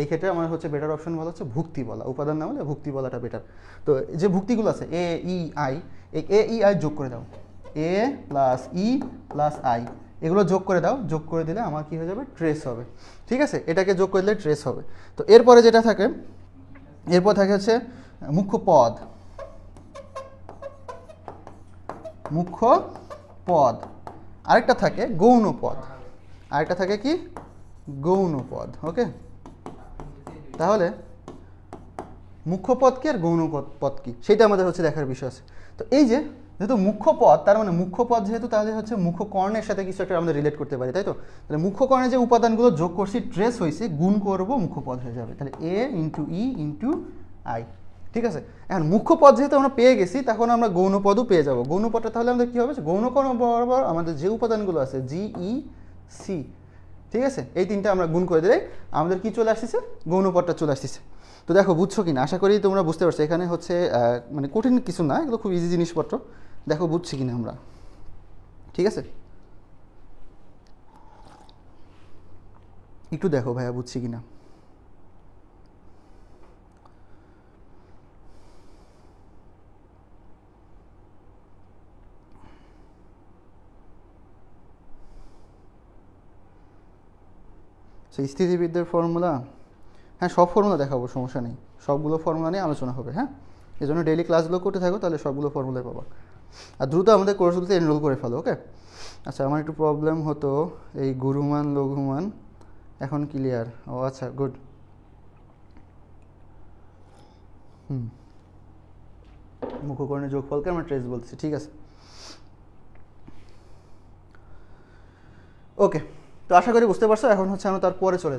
এই ক্ষেত্রে আমার হচ্ছে বেটার অপশন বলা হচ্ছে ভুক্তি বলা, উপাদান না বলে ভুক্তি বলাটা বেটার। তো যে ভুক্তিগুলো আছে এ ই আই, এই এ ই আই যোগ করে দাও, এ প্লাস ই প্লাস আই, এগুলো যোগ করে দাও। যোগ করে দিলে আমার কি হয়ে যাবে? ট্রেস হবে, ঠিক আছে। এটাকে যোগ করে দিলে ট্রেস হবে। তো এরপরে যেটা থাকে, এরপর থাকে হচ্ছে মুখ্য পদ, আরেকটা থাকে গৌণ পদ, আরেকটা থাকে কি? গৌণ পদ, ওকে। তাহলে মুখ্য পদ কি আর গৌণ পদ কি সেটা আমাদের হচ্ছে দেখার বিষয় আছে। তো এই যে যেহেতু মুখ্য পদ, তার মানে মুখ্য পদ যেহেতু, তাহলে হচ্ছে মুখ্য কর্ণের সাথে কিছু একটা আমাদের রিলেট করতে পারি, তাই তো। তাহলে মুখ্য কর্ণের যে উপাদানগুলো যোগ করছি, ট্রেস হয়েছে, গুণ করব, মুখ্য পদ হয়ে যাবে। তাহলে এ ইন্টু ই ইন্টু আই, ঠিক আছে। এখন মুখ্য পদ যেহেতু আমরা পেয়ে গেছি, তখন আমরা গৌণ পদও পেয়ে যাব। গৌণ পদটা তাহলে আমাদের কী হবে? গৌণ কর্ণ বরাবর আমাদের যে উপাদানগুলো আছে জি ই সি, ঠিক আছে, এই তিনটা আমরা গুণ করে দিলে আমাদের কি চলে আসতেছে? গৌণ পদটা চলে আসতেছে। তো দেখো বুঝছো কি না, আশা করি তোমরা বুঝতে পারছো। এখানে হচ্ছে মানে কঠিন কিছু না, এগুলো খুব ইজি জিনিসপত্র। দেখো বুঝছি কিনা আমরা, ঠিক আছে। একটু দেখো ভাইয়া বুঝছি কিনা। সেই স্থিতিবিদ্যার ফর্মুলা, হ্যাঁ সব ফর্মুলা দেখাবো, সমস্যা নেই। সবগুলো ফর্মুলা নিয়ে আলোচনা হবে, হ্যাঁ। এই জন্য ডেইলি ক্লাসগুলো করতে থাকো, তাহলে সবগুলো ফর্মুলাই পাবা। আর দ্রুত আমাদের কোর্সগুলোতে এনরোল করে ফেলো, ওকে। আচ্ছা, আমার একটু প্রবলেম হতো এই গুরুমান লঘুমান, এখন ক্লিয়ার। ও আচ্ছা, গুড। মুখ্যকর্ণের যোগফলকে আমরা ট্রেস বলছি, ঠিক আছে, ওকে। তো আশা করি বুঝতে পারছো। এখন হচ্ছে আমরা তারপরে চলে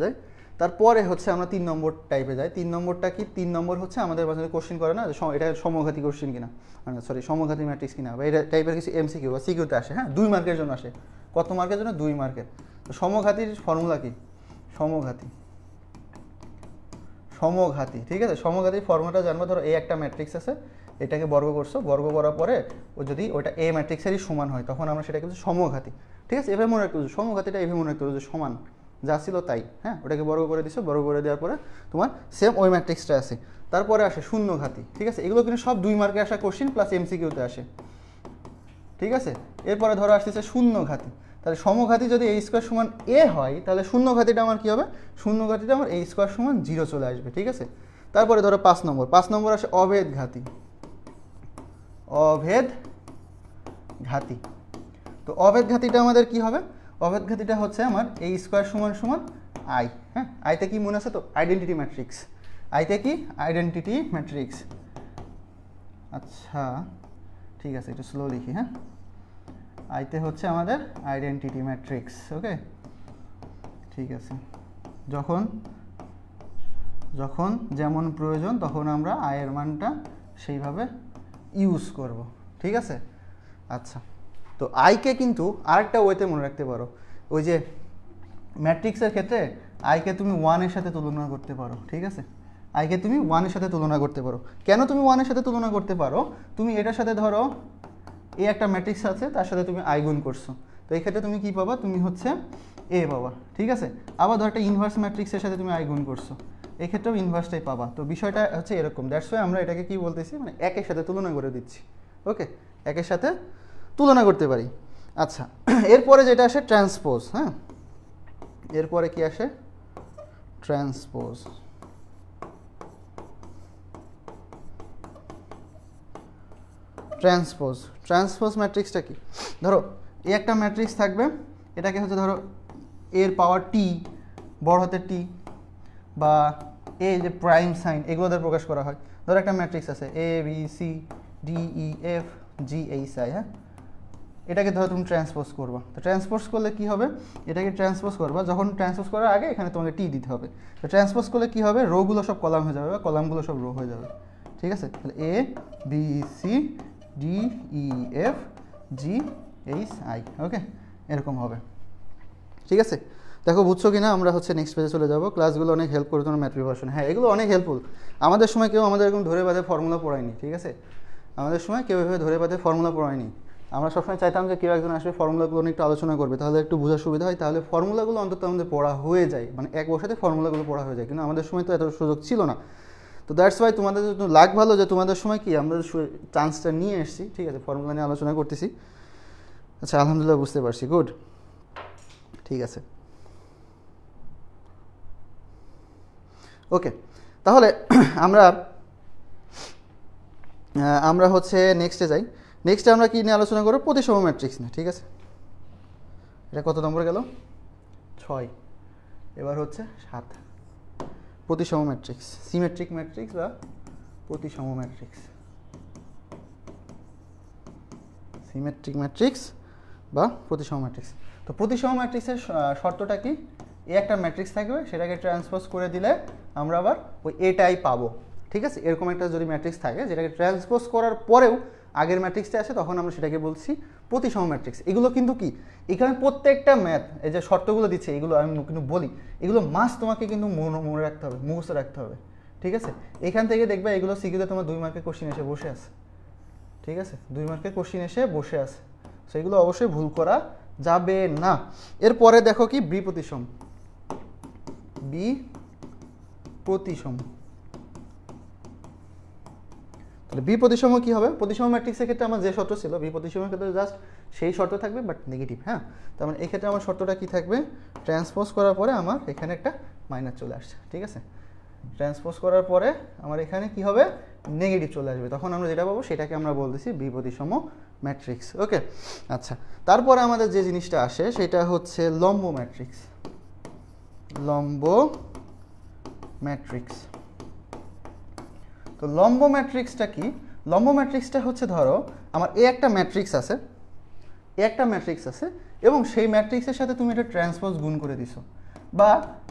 যাই, তারপরে হচ্ছে আমরা 3 নম্বর টাইপে যাই। 3 নম্বরটা কি? 3 নম্বর হচ্ছে আমাদের মাঝে কোশ্চেন করে না, এটা সমঘাতী কোশ্চেন কিনা, সরি সমঘাতী ম্যাট্রিক্স কিনা, বা এটা টাইপের কিছু এমসিকিউ বা সিকিউতে আসে, হ্যাঁ। 2 মার্কের জন্য আসে। কত মার্কের জন্য? 2 মার্কের। তো সমঘাতীর ফর্মুলা কি? সমঘাতী, ঠিক আছে। সমঘাতীর ফর্মুলাটা জানবো। ধরো এই একটা ম্যাট্রিক্স আছে, এটাকে বর্গ করছো, বর্গ করার পরে ও যদি ওইটা এ ম্যাট্রিক্সেরই সমান হয়, তখন আমরা সেটাকে বলছি সমঘাতী, ঠিক আছে। এভাবে মনে রাখতে হবে, সমঘাতীটা এভাবে মনে রাখতে হবে যে সমান, যা ছিল তাই, হ্যাঁ। ওটাকে বর্গ করে দিছো, বর্গ করে দেওয়ার পরে তোমার সেম ওই ম্যাট্রিক্সটা আছে। তারপরে আসে শূন্যঘাতী, ঠিক আছে। এগুলো কিন্তু সব 2 মার্কে আসা কোশ্চেন প্লাস এমসিকিউতে আসে, ঠিক আছে। এরপরে ধরো আসতেছে শূন্যঘাতী। তাহলে সমঘাতী যদি এ স্কোয়ার সমান এ হয়, তাহলে শূন্যঘাতীটা আমার কী হবে? শূন্যঘাতীটা আমার এ স্কোয়ার সমান 0 চলে আসবে, ঠিক আছে। তারপরে ধরো 5 নম্বর আসে অভেদঘাতী। তো অভেদঘাতীটা আমাদের কি হবে? অভেদঘাতীটা হচ্ছে আমার এ স্কোয়ার সমান আই, হ্যাঁ। আইতে কি মনে আছে তো? Identity matrix. আচ্ছা, ঠিক আছে, একটু স্লো লিখি। হ্যাঁ, আইতে হচ্ছে আমাদের আইডেন্টিটি ম্যাট্রিক্স। ওকে, ঠিক আছে। যখন যখন যেমন প্রয়োজন তখন আমরা আয়ের মানটা সেইভাবে ইউজ করব। ঠিক আছে, আচ্ছা। তো আইকে কিন্তু আরেকটা ওয়েতে মনে রাখতে পারো, ওই যে ম্যাট্রিক্সের ক্ষেত্রে আইকে তুমি 1-এর সাথে তুলনা করতে পারো। ঠিক আছে, আইকে তুমি 1-এর সাথে তুলনা করতে পারো। কেন তুমি 1-এর সাথে তুলনা করতে পারো? তুমি এটার সাথে ধরো এ একটা ম্যাট্রিক্স আছে, তার সাথে তুমি আই গুণ করছো, তো এই ক্ষেত্রে তুমি কি পাবা? তুমি হচ্ছে এ পাবা। ঠিক আছে, আবার ধর একটা ইনভার্স ম্যাট্রিক্সের সাথে তুমি আই গুণ করছো, এই ক্ষেত্রেও ইনভার্সটাই পাবা। তো বিষয়টা হচ্ছে এরকম, দ্যাটস ওয়াই আমরা এটাকে কি বলতেছি, মানে একের সাথে তুলনা করে দিচ্ছি। ওকে, একের সাথে তুলনা করতে পারি। আচ্ছা, এরপরে যেটা আসে ট্রান্সপোজ। হ্যাঁ, এরপরে কি আসে? ট্রান্সপোজ। ট্রান্সপোজ ম্যাট্রিক্সটা কি? ধরো এই একটা ম্যাট্রিক্স থাকবে, এটাকে হচ্ছে ধরো এর পাওয়ার টি, বড় হাতের টি, বা এ যে প্রাইম সাইন, এগুলো দ্বারা প্রকাশ করা হয়। ধরো একটা ম্যাট্রিক্স আছে a b c d e f g h i. হ্যাঁ, এটাকে ধরো তুমি ট্রান্সপোজ করবা। তো ট্রান্সপোজ করলে কি হবে? এটাকে ট্রান্সপোজ করবা, যখন ট্রান্সপোজ করার আগে এখানে তোমাকে টি দিতে হবে। তো ট্রান্সপোজ করলে কি হবে? রোগুলো সব কলাম হয়ে যাবে, বা কলামগুলো সব রো হয়ে যাবে। ঠিক আছে, তাহলে a b c d e f g h i. Okay, এরকম হবে। ঠিক আছে, দেখো বুঝছো কি না? আমরা হচ্ছে নেক্সট পেজে চলে যাবো। ক্লাসগুলো অনেক হেল্প করে তোমার ম্যাথ প্রিপারেশন। হ্যাঁ, এগুলো অনেক হেল্পফুল। আমাদের সময় কেউ আমাদের এরকম ধরে বাঁধে ফর্মুলা পড়ায়নি। ঠিক আছে, আমাদের সময় কেউ এভাবে ধরে বাঁধে ফর্মুলা পড়ায়নি। আমরা সবসময় চাইতাম যে কেউ একজন আসবে ফর্মুলাগুলো নিয়ে একটু আলোচনা করবে, তাহলে একটু বোঝার সুবিধা হয়, তাহলে ফর্মুলাগুলো অন্তত আমাদের পড়া হয়ে যায়, মানে এক বছরে ফর্মুলাগুলো পড়া হয়ে যায়। কিন্তু আমাদের সময় তো এত সুযোগ ছিল না। তো দ্যাটস ওয়াই তোমাদের লাগ ভালো যে তোমাদের সময় কি আমরা চান্সটা নিয়ে এসেছি। ঠিক আছে, ফর্মুলা নিয়ে আলোচনা করতেছি। আচ্ছা, আলহামদুলিল্লাহ বুঝতে পারছি, গুড। ঠিক আছে, ওকে, তাহলে আমরা হচ্ছে নেক্সটে যাই। নেক্সটে আমরা কি নিয়ে আলোচনা করবো? প্রতিসম ম্যাট্রিক্স নিয়ে। ঠিক আছে, এটা কত নম্বর গেল? 6। এবার হচ্ছে 7, প্রতিসম ম্যাট্রিক্স, সিমেট্রিক ম্যাট্রিক্স বা প্রতিসম ম্যাট্রিক্স। সিমেট্রিক ম্যাট্রিক্স বা প্রতিসম ম্যাট্রিক্স। তো প্রতিসম ম্যাট্রিক্সের শর্তটা কি? এ একটা ম্যাট্রিক্স থাকবে, সেটাকে ট্রান্সপোজ করে দিলে আমরা আবার ওই এটাই পাবো। ঠিক আছে, এরকম একটা যদি ম্যাট্রিক্স থাকে যেটাকে ট্রান্সপোজ করার পরেও আগের ম্যাট্রিক্সটা আসে, তখন আমরা সেটাকে বলছি প্রতিসম ম্যাট্রিক্স। এগুলো কিন্তু কি, এখানে প্রত্যেকটা ম্যাথ এই যে শর্তগুলো দিচ্ছে, এগুলো আমি কিন্তু বলি, এগুলো মাস্ট তোমাকে কিন্তু মনে রাখতে হবে, মুখস্থ রাখতে হবে। ঠিক আছে, এখান থেকে দেখবে এগুলো সিকিউতে তোমার 2 মার্কের কোশ্চিন এসে বসে আছে। ঠিক আছে, 2 মার্কের কোশ্চিন এসে বসে আছে, সেগুলো অবশ্যই ভুল করা যাবে না। এরপরে দেখো কি, বি প্রতিসম। বি প্রতিসম, তাহলে বি প্রতিসম কি হবে? প্রতিসম ম্যাট্রিক্সের ক্ষেত্রে আমার যে শর্ত ছিল, বি প্রতিসমের ক্ষেত্রে জাস্ট সেই শর্ত থাকবে, বাট নেগেটিভ। হ্যাঁ, তার মানে এই ক্ষেত্রে আমার শর্তটা কি থাকবে? ট্রান্সপোজ করার পরে আমার এখানে একটা মাইনাস চলে আসছে। ঠিক আছে, ট্রান্সপোজ করার পরে আমার এখানে কি হবে? নেগেটিভ চলে আসবে, তখন আমরা যেটা পাবো সেটাকে আমরা বলতেছি বি প্রতিসম ম্যাট্রিক্স। ওকে, আচ্ছা, তারপরে আমাদের যে জিনিসটা আসে সেটা হচ্ছে লম্ব ম্যাট্রিক্স। লম্ব ম্যাট্রিক্স। তো লম্ব ম্যাট্রিক্সটা কি? লম্ব ম্যাট্রিক্সটা হচ্ছে ধরো আমার এ একটা ম্যাট্রিক্স আছে, এবং সেই ম্যাট্রিক্সের সাথে তুমি এটা ট্রান্সপোজ গুণ করে দিছো, বা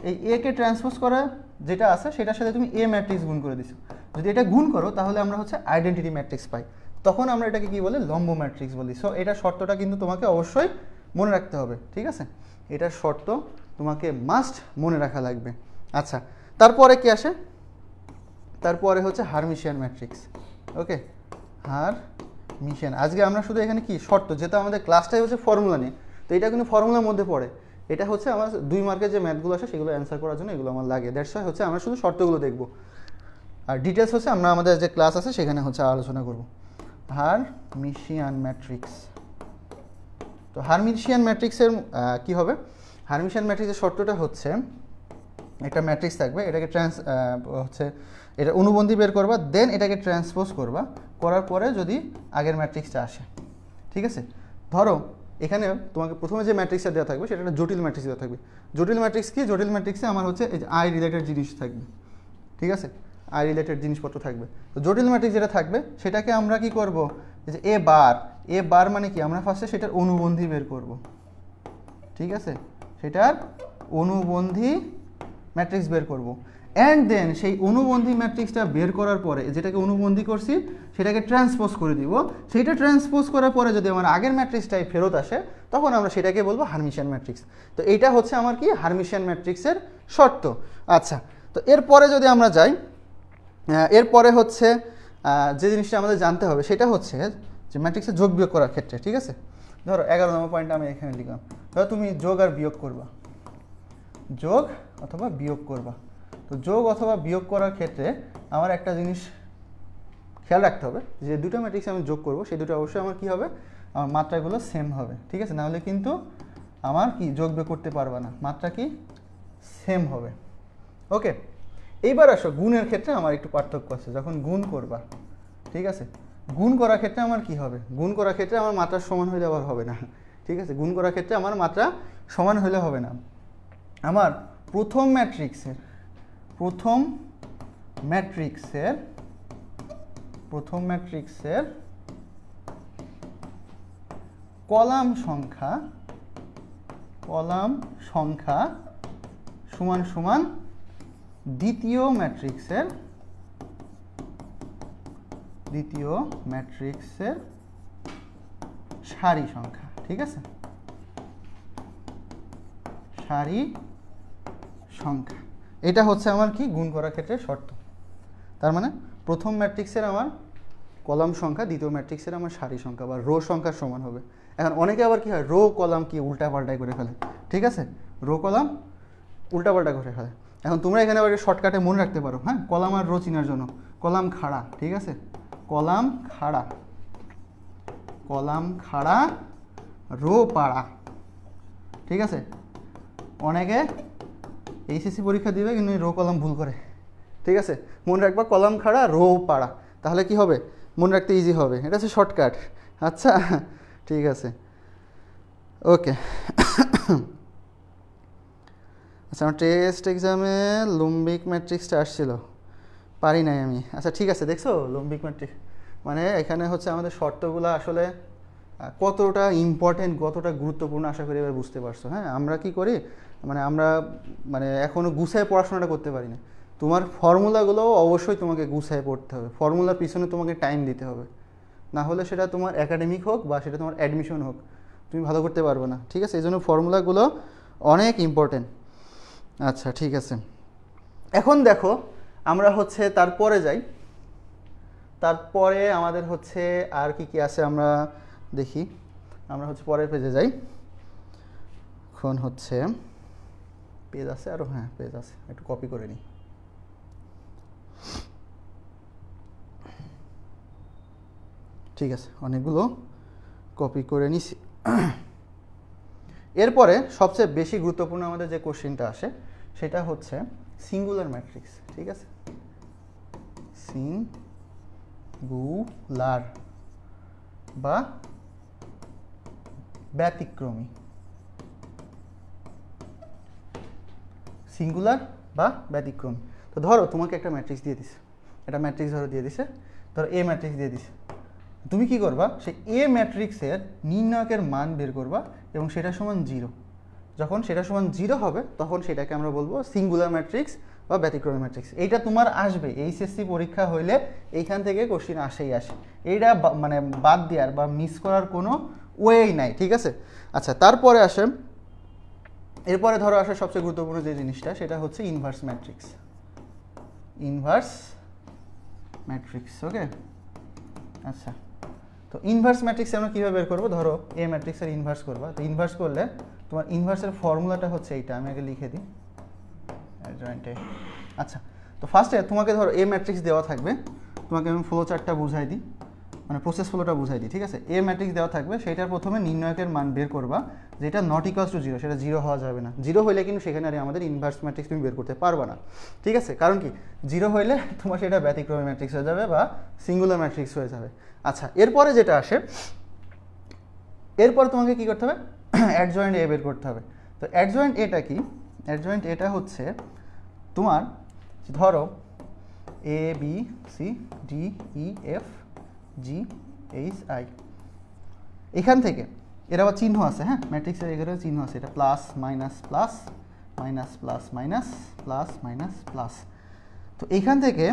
এই এ কে ট্রান্সপোজ করা যেটা আছে সেটার সাথে তুমি এ ম্যাট্রিক্স গুণ করে দিছো। যদি এটা গুণ করো তাহলে আমরা হচ্ছে আইডেন্টিটি ম্যাট্রিক্স পাই, তখন আমরা এটাকে কি বলি? লম্ব ম্যাট্রিক্স বলি। সো এটার শর্তটা কিন্তু তোমাকে অবশ্যই মনে রাখতে হবে। ঠিক আছে, এটার শর্ত তোমাকে মাস্ট মনে রাখা লাগবে। আচ্ছা, তারপরে কি আসে? তারপরে হচ্ছে হারমিশিয়ান ম্যাট্রিক্স। ওকে, হারমিশিয়ান। আজকে আমরা শুধু এখানে কি শর্ত, যেহেতু আমাদের ক্লাসটাই হচ্ছে ফর্মুলা নিয়ে, তো এটা কিন্তু ফর্মুলার মধ্যে পড়ে। এটা হচ্ছে আমার 2 মার্কের যে ম্যাথগুলো আসে সেগুলো অ্যান্সার করার জন্য এগুলো আমার লাগে। দ্যাটস ওয়াই হচ্ছে আমরা শুধু শর্তগুলো দেখব, আর ডিটেলস হচ্ছে আমরা আমাদের যে ক্লাস আছে সেখানে হচ্ছে আলোচনা করব। Hermitian matrix. তো হারমিশিয়ান ম্যাট্রিক্সের কি হবে? হারমিশিয়ান ম্যাট্রিক্সের শর্তটা হচ্ছে একটা ম্যাট্রিক্স থাকবে, এটাকে হচ্ছে এটা অনুবন্ধী বের করবা, দেন এটাকে ট্রান্সপোজ করবা, করার পরে যদি আগের ম্যাট্রিক্সটা আসে। ঠিক আছে, ধরো এখানে তোমাকে প্রথমে যে ম্যাট্রিক্সটা দেওয়া থাকবে সেটা একটা জটিল ম্যাট্রিক্স দেওয়া থাকবে। জটিল ম্যাট্রিক্স কি? জটিল ম্যাট্রিক্সে আমার হচ্ছে এই যে আই রিলেটেড জিনিস থাকবে। ঠিক আছে, আই রিলেটেড জিনিসপত্র থাকবে। তো জটিল ম্যাট্রিক্স যেটা থাকবে সেটাকে আমরা কি করব? যে এ বার মানে কি, আমরা ফার্স্টে সেটার অনুবন্ধী বের করব, ঠিক আছে, সেটার অনুবন্ধী ম্যাট্রিক্স বের করব। অ্যান্ড দেন সেই অনুবন্ধী ম্যাট্রিক্সটা বের করার পরে যেটাকে অনুবন্ধী করছি সেটাকে ট্রান্সপোজ করে দিব। সেইটা ট্রান্সপোজ করার পরে যদি আমার আগের ম্যাট্রিক্সটাই ফেরত আসে তখন আমরা সেটাকে বলবো হার্মিশিয়ান ম্যাট্রিক্স। তো এইটা হচ্ছে আমার কি হার্মিশিয়ান ম্যাট্রিক্সের শর্ত। আচ্ছা, তো এরপরে যদি আমরা যাই, এরপরে হচ্ছে যে জিনিসটা আমাদের জানতে হবে সেটা হচ্ছে যে ম্যাট্রিক্সের যোগ বিয়োগ করার ক্ষেত্রে, ঠিক আছে। ধরো 11 নম্বর পয়েন্ট আমি এখানে লিখলাম, ধরো তুমি যোগ আর বিয়োগ করবা, যোগ অথবা বিয়োগ করবা। তো যোগ অথবা বিয়োগ করার ক্ষেত্রে আমার একটা জিনিস খেয়াল রাখতে হবে, যে দুটো ম্যাট্রিক্স আমি যোগ করব সেই দুটো অবশ্যই আমার কী হবে, আমার মাত্রাগুলো সেম হবে, ঠিক আছে, নাহলে কিন্তু আমার কি যোগ বিয়োগ করতে পারবা না, মাত্রা কি সেম হবে। ওকে, এইবার আসো গুণের ক্ষেত্রে আমার একটু পার্থক্য আছে। যখন গুণ করবা, ঠিক আছে, গুণ করার ক্ষেত্রে আমার কি হবে, গুণ করার ক্ষেত্রে আমার মাত্রা সমান হইলে আবার হবে না, ঠিক আছে, গুণ করার ক্ষেত্রে আমার মাত্রা সমান হইলে হবে না। আমার প্রথম ম্যাট্রিক্সের কলাম সংখ্যা সমান সমান দ্বিতীয় ম্যাট্রিক্সের সারি সংখ্যা, ঠিক আছে, সারি সংখ্যা। এটা হচ্ছে আমার কি গুণ করার ক্ষেত্রে শর্ত। তার মানে প্রথম ম্যাট্রিক্সের আমার কলাম সংখ্যা দ্বিতীয় ম্যাট্রিক্সের আমার সারি সংখ্যা বা রো সংখ্যার সমান হবে। এখন অনেকে আবার কি হয়, রো কলাম কি উল্টাপাল্টাই করে ফেলে, ঠিক আছে, রো কলাম উল্টাপাল্টা করে ফেলে। এখন তোমরা এখানে আবার শর্টকাটে মনে রাখতে পারো, হ্যাঁ, কলাম আর রো চিনার জন্য কলাম খাড়া, ঠিক আছে, কলাম খাড়া রো পাড়া, ঠিক আছে। অনেকে এইচএসসি পরীক্ষা দিবে কিন্তু রো কলাম ভুল করে, ঠিক আছে, মনে রাখবা কলাম খাড়া রো পাড়া, তাহলে কি হবে, মনে রাখতে ইজি হবে, এটা হচ্ছে শর্টকাট। আচ্ছা, ঠিক আছে, ওকে। আচ্ছা, আমার টেস্ট এক্সামে লম্বিক ম্যাট্রিক্সটা আসছিল, পারি নাই আমি। আচ্ছা, ঠিক আছে, দেখছো লম্বিক ম্যাট্রিক্স মানে এখানে হচ্ছে আমাদের শর্তগুলো আসলে কতটা ইম্পর্টেন্ট, কতটা গুরুত্বপূর্ণ আশা করি এবার বুঝতে পারছো। হ্যাঁ, আমরা কি করি, আমরা এখনও গুছায় পড়াশোনাটা করতে পারি না। তোমার ফর্মুলাগুলো অবশ্যই তোমাকে গুছায় পড়তে হবে, ফর্মুলার পিছনে তোমাকে টাইম দিতে হবে, না হলে সেটা তোমার একাডেমিক হোক বা সেটা তোমার অ্যাডমিশন হোক তুমি ভালো করতে পারবে না, ঠিক আছে। এই জন্য ফর্মুলাগুলো অনেক ইম্পর্টেন্ট। আচ্ছা, ঠিক আছে, এখন দেখো আমরা হচ্ছে তারপরে যাই, তারপরে আমাদের হচ্ছে আর কি কি আছে আমরা দেখি। আমরা হচ্ছে পরের পেজে যাই, এখন হচ্ছে পেজ আছে আরও, হ্যাঁ পেজ আছে, একটু কপি করে নিই। ঠিক আছে, অনেকগুলো কপি করে নিছি। এরপরে সবচেয়ে বেশি গুরুত্বপূর্ণ আমাদের যে কোশ্চেনটা আসে সেটা হচ্ছে সিঙ্গুলার ম্যাট্রিক্স, ঠিক আছে, সিঙ্গুলার বা ব্যতিক্রমী, সিঙ্গুলার বা ব্যতিক্রমী। তো ধরো তোমাকে একটা ম্যাট্রিক্স দিয়ে দিছে, একটা ম্যাট্রিক্স ধরো দিয়ে দিছে, ধরো এ ম্যাট্রিক্স দিয়ে দিছে, তুমি কি করবা, সেই এ ম্যাট্রিক্সের নির্ণায়কের মান বের করবা এবং সেটা সমান 0। যখন সেটা সমান 0 হবে তখন সেটাকে আমরা বলবো সিঙ্গুলার ম্যাট্রিক্স বা ব্যতিক্রমী ম্যাট্রিক্স। এইটা তোমার আসবে এইচএসসি পরীক্ষা হইলে, এইখান থেকে কোশ্চিন আসেই আসে, এইটা বাদ দেওয়ার বা মিস করার কোনো ওয়েই নাই, ঠিক আছে। আচ্ছা, তারপরে আসে, এরপরে ধরো আসে সবচেয়ে গুরুত্বপূর্ণ যে জিনিসটা সেটা হচ্ছে ইনভার্স ম্যাট্রিক্স, ওকে। আচ্ছা, তো ইনভার্স ম্যাট্রিক্স আমরা কীভাবে বের করবো, ধরো এ ম্যাট্রিক্সের ইনভার্স করবা, তো ইনভার্স করলে তোমার ইনভার্সের ফর্মুলাটা হচ্ছে এইটা, আমি আগে লিখে দিই জয়েন্টে। আচ্ছা, তো ফার্স্টে তোমাকে ধরো এ ম্যাট্রিক্স দেওয়া থাকবে, তোমাকে আমি ফ্লো চার্টটা বুঝাই দিই, প্রসেস ফ্লোটা বুঝাই দিই, ঠিক আছে। এ ম্যাট্রিক্স দেওয়া থাকবে, সেইটার প্রথমে নির্ণায়কের মান বের করবা, যেটা নট ইকুয়ালস টু 0, সেটা 0 হওয়া যাবে না। 0 হইলে কিন্তু সেখানে আর আমাদের ইনভার্স ম্যাট্রিক্স তুমি বের করতে পারবা না, ঠিক আছে, কারণ কি 0 হইলে তোমার সেটা ব্যতিক্রমী ম্যাট্রিক্স হয়ে যাবে বা সিঙ্গুলার ম্যাট্রিক্স হয়ে যাবে। আচ্ছা, এরপরে যেটা আসে, এরপর তোমাকে কি করতে হবে, অ্যাডজয়েন্ট এ বের করতে হবে। তো অ্যাডজয়েন্ট এটা কি, অ্যাডজয়েন্ট এটা হচ্ছে তোমার ধরো a b c d e f g h i. এখান থেকে এর আবার চিহ্ন আছে, হ্যাঁ ম্যাট্রিক্সের এখানে চিহ্ন আছে, এটা plus minus plus minus plus minus plus minus plus. তো এইখান থেকে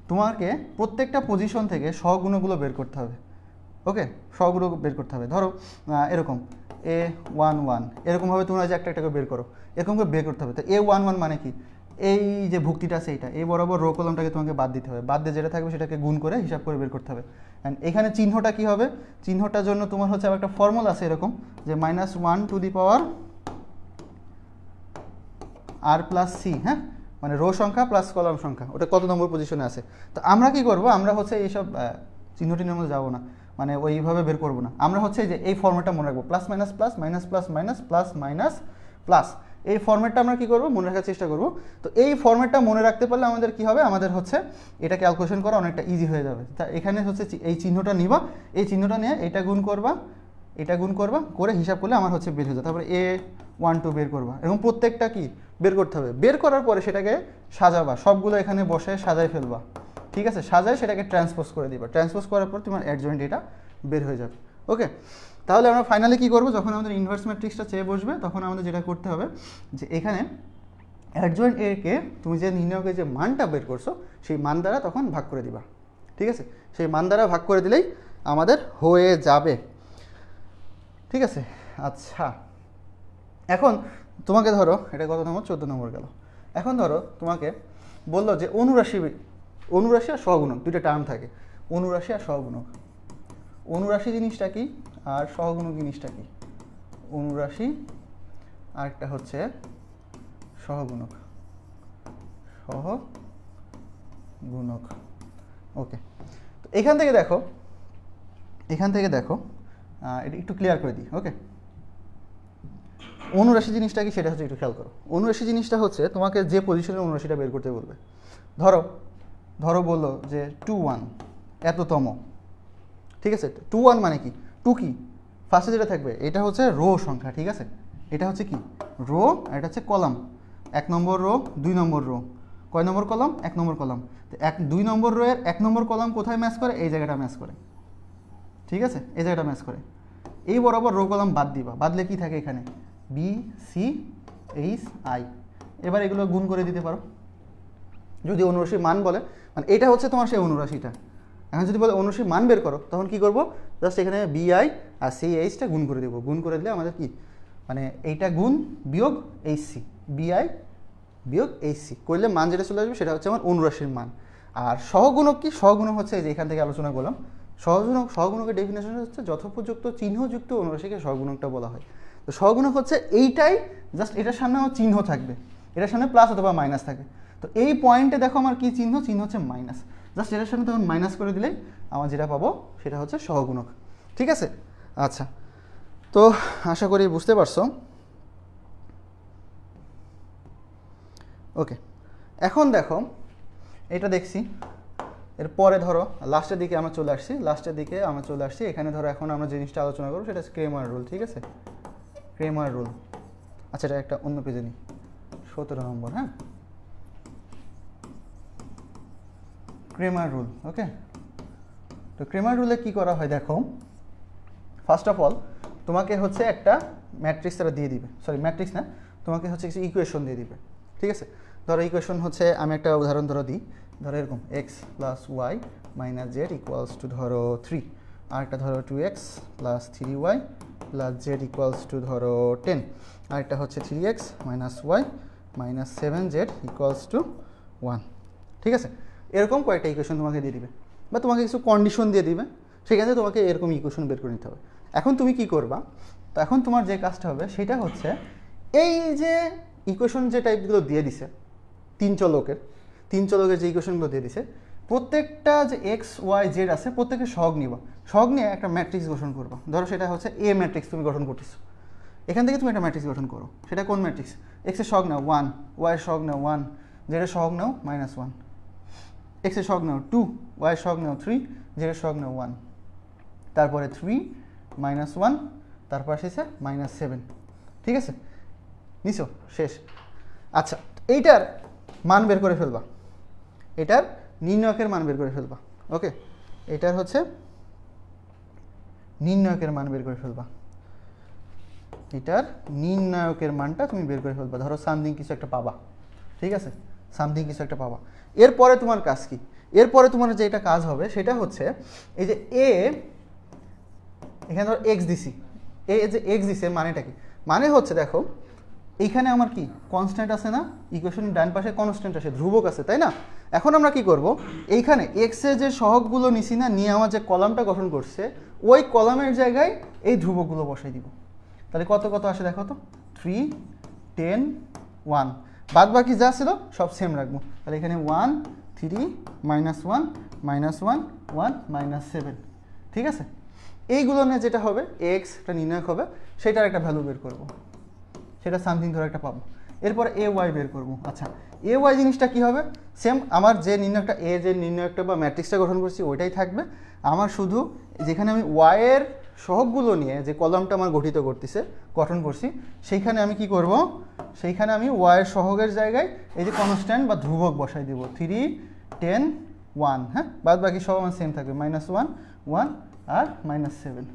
তোমাকে প্রত্যেকটা পজিশন থেকে সহগুণগুলো বের করতে হবে। ওকে, সহগুলো বের করতে হবে। ধরো এরকম A11 এরকমভাবে তোমরা যে একটা একটা করে বের করো, এরকম করে বের করতে হবে। তো A11 মানে কি, এই যে ভুক্তিটা আছে এইটা, এই বরাবর রো কলমটাকে তোমাকে বাদ দিতে হবে, বাদ দিয়ে যেটা থাকবে সেটাকে গুণ করে হিসাব করে বের করতে হবে। অ্যান্ড এখানে চিহ্নটা কি হবে, চিহ্নটার জন্য তোমার হচ্ছে আবার একটা ফর্মুলা আছে এরকম, যে -1 to the power r plus c, হ্যাঁ মানে রো সংখ্যা প্লাস কলাম সংখ্যা, ওটা কত নম্বর পজিশনে আছে। তো আমরা কি করব, আমরা হচ্ছে এইসব চিহ্ন টিহ্নের মধ্যে যাবো না, মানে ওইভাবে বের করবো না। আমরা হচ্ছে যে এই ফর্মেটটা মনে রাখবো, plus minus plus minus plus minus plus minus plus, এই ফর্মেটটা আমরা কি করব, মনে রাখার চেষ্টা করব। তো এই ফর্মেটটা মনে রাখতে পারলে আমাদের কি হবে, আমাদের হচ্ছে এটা ক্যালকুলেশন করা অনেকটা ইজি হয়ে যাবে। তা এখানে হচ্ছে এই চিহ্নটা নিবা, এই চিহ্নটা নিয়ে এটা গুণ করবা, এটা গুণ করবা, করে হিসাব করলে আমার হচ্ছে বের হয়ে যায়। তারপরে A12 বের করবা, এরকম প্রত্যেকটা কি বের করতে হবে। বের করার পরে সেটাকে সাজাবা, সবগুলো এখানে বসে সাজাই ফেলবা, ঠিক আছে, সাজায় সেটাকে ট্রান্সপোজ করে দিবা, ট্রান্সপোজ করার পর তোমার অ্যাডজয়েন্ট এটা বের হয়ে যাবে। ওকে, তাহলে আমরা ফাইনালি কী করবো, যখন আমাদের ইনভার্স ম্যাট্রিক্সটা চেয়ে বসবে তখন আমাদের যেটা করতে হবে যে এখানে অ্যাডজয়েন্ট একে তুমি যে নির্ণয়কের যে মানটা বের করছো সেই মান দ্বারা তখন ভাগ করে দিবা, ঠিক আছে, সেই মান দ্বারা ভাগ করে দিলেই আমাদের হয়ে যাবে, ঠিক আছে। আচ্ছা, এখন তোমাকে ধরো এটা কত নম্বর, 14 নম্বর গেল। এখন ধরো তোমাকে বললো যে অনুরাশি আর সহগুণক দুইটা টার্ম থাকে, অনুরাশি আর সহগুণক। অনুরাশি জিনিসটা কি আর সহগুণক জিনিসটা কি, অনুরাশি আর একটা হচ্ছে সহগুণক, সহগুণক। ওকে, তো এখান থেকে দেখো এটা একটু ক্লিয়ার করে দিই। ওকে, অনুরাশি জিনিসটা কি সেটা হচ্ছে একটু খেয়াল করো। অনুরাশি জিনিসটা হচ্ছে তোমাকে যে পজিশনের অনুরাশিটা বের করতে বলবে। ধরো বললো যে 21 এততম, ঠিক আছে। 21 মানে কি, 2 কি ফার্স্টে যেটা থাকবে এটা হচ্ছে রো সংখ্যা, ঠিক আছে, এটা হচ্ছে কি রো আর এটা হচ্ছে কলাম। 1 নম্বর রো 2 নম্বর রো, কয় নম্বর কলাম, 1 নম্বর কলাম। তো 2 নম্বর রো এর 1 নম্বর কলাম কোথায় ম্যাচ করে, এই জায়গাটা ম্যাচ করে, ঠিক আছে, এই জায়গাটা ম্যাচ করে। এই বরাবর রো কলাম বাদ দিবা, বাদলে কি থাকে এখানে বি সি এইচ আই। এবার এগুলো গুণ করে দিতে পারো যদি অনুরাশির মান বলে, মানে এটা হচ্ছে তোমার সেই অনুরাশিটা। এখন যদি বলে অনুরাশির মান বের করো তখন কি করব, জাস্ট এখানে বিআই আর সি এইচটা গুণ করে দেবো, গুণ করে দিলে আমাদের কি মানে এইটা গুণ বিয়োগ এইচসি, বিআই বিয়োগ এইচসি করলে মান যেটা চলে আসবে সেটা হচ্ছে আমার অনুরাশির মান। আর সহগুণক কি, সহগুণক হচ্ছে এই যে এখান থেকে আলোচনা করলাম, সহগুণকের ডেফিনেশন হচ্ছে যথোপযুক্ত চিহ্নযুক্ত অনুরাশিকে সহগুণকটা বলা হয়। তো সহগুণক হচ্ছে এইটাই, জাস্ট এটার সামনে আমার চিহ্ন থাকবে, এটার সামনে প্লাস অথবা মাইনাস থাকে। তো এই পয়েন্টে দেখো আমার কি চিহ্ন, চিহ্ন হচ্ছে মাইনাস, জাস্ট এটার সামনে তখন মাইনাস করে দিলেই আমার যেটা পাবো সেটা হচ্ছে সহগুণক, ঠিক আছে। আচ্ছা, তো আশা করি বুঝতে পারছো। ওকে, এখন দেখো এটা দেখছি, এরপরে ধরো লাস্টের দিকে আমরা চলে আসছি, এখানে ধরো এখন আমরা জিনিসটা আলোচনা করবো সেটা হচ্ছে ক্রেমার রুল, ঠিক আছে, ক্রেমার রুল। আচ্ছা, এটা একটা অন্য পেজে নিই, 17 নম্বর, হ্যাঁ, ক্রেমার রুল। ওকে, তো ক্রেমার রুলে কি করা হয় দেখো, ফার্স্ট অফ অল তোমাকে হচ্ছে একটা ম্যাট্রিক্স তারা দিয়ে দিবে, সরি ম্যাট্রিক্স না, তোমাকে হচ্ছে কিছু ইকুয়েশন দিয়ে দিবে, ঠিক আছে। ধরো ইকুয়েশন হচ্ছে, আমি একটা উদাহরণ দিই, ধরো এরকম x plus y minus z equals to ধরো 3, আরেকটা ধরো 2x plus 3y plus z equals to ধরো 10, আরেকটা হচ্ছে 3x minus y minus 7z equals to 1, ঠিক আছে। এরকম কয়েকটা ইকুয়েশন তোমাকে দিয়ে দিবে বা তোমাকে কিছু কন্ডিশন দিয়ে দিবে, সেখানে তোমাকে এরকম ইকুয়েশন বের করে নিতে হবে। এখন তুমি কি করবা, তো এখন তোমার যে কাজটা হবে সেটা হচ্ছে এই যে ইকুয়েশন যে টাইপগুলো দিয়ে দিছে তিন চলকের যে ইকুয়েশনগুলো দিয়ে দিছে, প্রত্যেকটা যে এক্স ওয়াই জেড আছে প্রত্যেকের সহগ নিবা, সহগ নিয়ে একটা ম্যাট্রিক্স গঠন করবা। ধরো সেটা হচ্ছে এ ম্যাট্রিক্স তুমি গঠন করতেছো, এখান থেকে তুমি একটা ম্যাট্রিক্স গঠন করো, সেটা কোন ম্যাট্রিক্স, এক্সের সহগ নাও 1, ওয়াইয়ের সহগ নাও 1, জেডের সহগ নাও -1, এক্সের সহগ নাও 2, ওয়াইয়ের সহগ নাও 3, জেডের সহগ নাও 1, তারপরে 3 -1, তারপর এসেছে -7, ঠিক আছে, নিছো, শেষ। আচ্ছা, এইটার মান বের করে ফেলবা, এটার নির্ণয়কের মান বের করে ফেলবা। ওকে, এটার হচ্ছে নির্ণায়কের মান বের করে ফেলবা, এটার নির্ণায়কের মানটা তুমি বের করে ফেলবা। ধরো সামথিং কিছু একটা পাবা, ঠিক আছে, সামথিং কিছু একটা পাবা। এরপরে তোমার কাজ কি? এরপরে তোমার যে এটা কাজ হবে সেটা হচ্ছে এই যে এ, এখানে ধরো এক্স দিছি, এ যে এক্স দিছে মানেটা কি? মানে হচ্ছে দেখো এইখানে আমার কি কনস্ট্যান্ট আছে না, ইকুয়েশনের ডান পাশে কনস্ট্যান্ট আছে, ধ্রুবক আছে, তাই না? এখন আমরা কি করব, এইখানে এক্স এর যে সহগগুলো নিছি না, নিয়ে আমার যে কলামটা গঠন করছে ওই কলামের জায়গায় এই ধ্রুবকগুলো বসাই দিব। তাহলে কত কত আসে দেখো তো, 3, 10, 1, বাদ বাকি যা ছিল সব সেম রাখবো। তাহলে এখানে 1, 3, -1, -1, 1, -7, ঠিক আছে? এইগুলো নিয়ে যেটা হবে এক্স একটা নির্ণায়ক হবে, সেটার একটা ভ্যালু বের করব, সেটা সামথিং ধরে একটা পাবো। এরপরে এ ওয়াই বের করব। আচ্ছা, এ ওয়াই জিনিসটা কী হবে? সেম আমার যে নির্ণায়কটা এ, যে নির্ণায়কটা বা ম্যাট্রিক্সটা গঠন করছি ওইটাই থাকবে। আমার শুধু যেখানে আমি ওয়াইয়ের সহগগুলো নিয়ে যে কলামটা আমার গঠন করছি সেইখানে আমি কি করব, সেইখানে আমি ওয়াইয়ের সহগের জায়গায় এই যে কনস্ট্যান্ট বা ধ্রুবক বসাই দেবো, 3, 10, 1, হ্যাঁ, বাদ বাকি সব আমার সেম থাকবে, -1, 1 আর -7,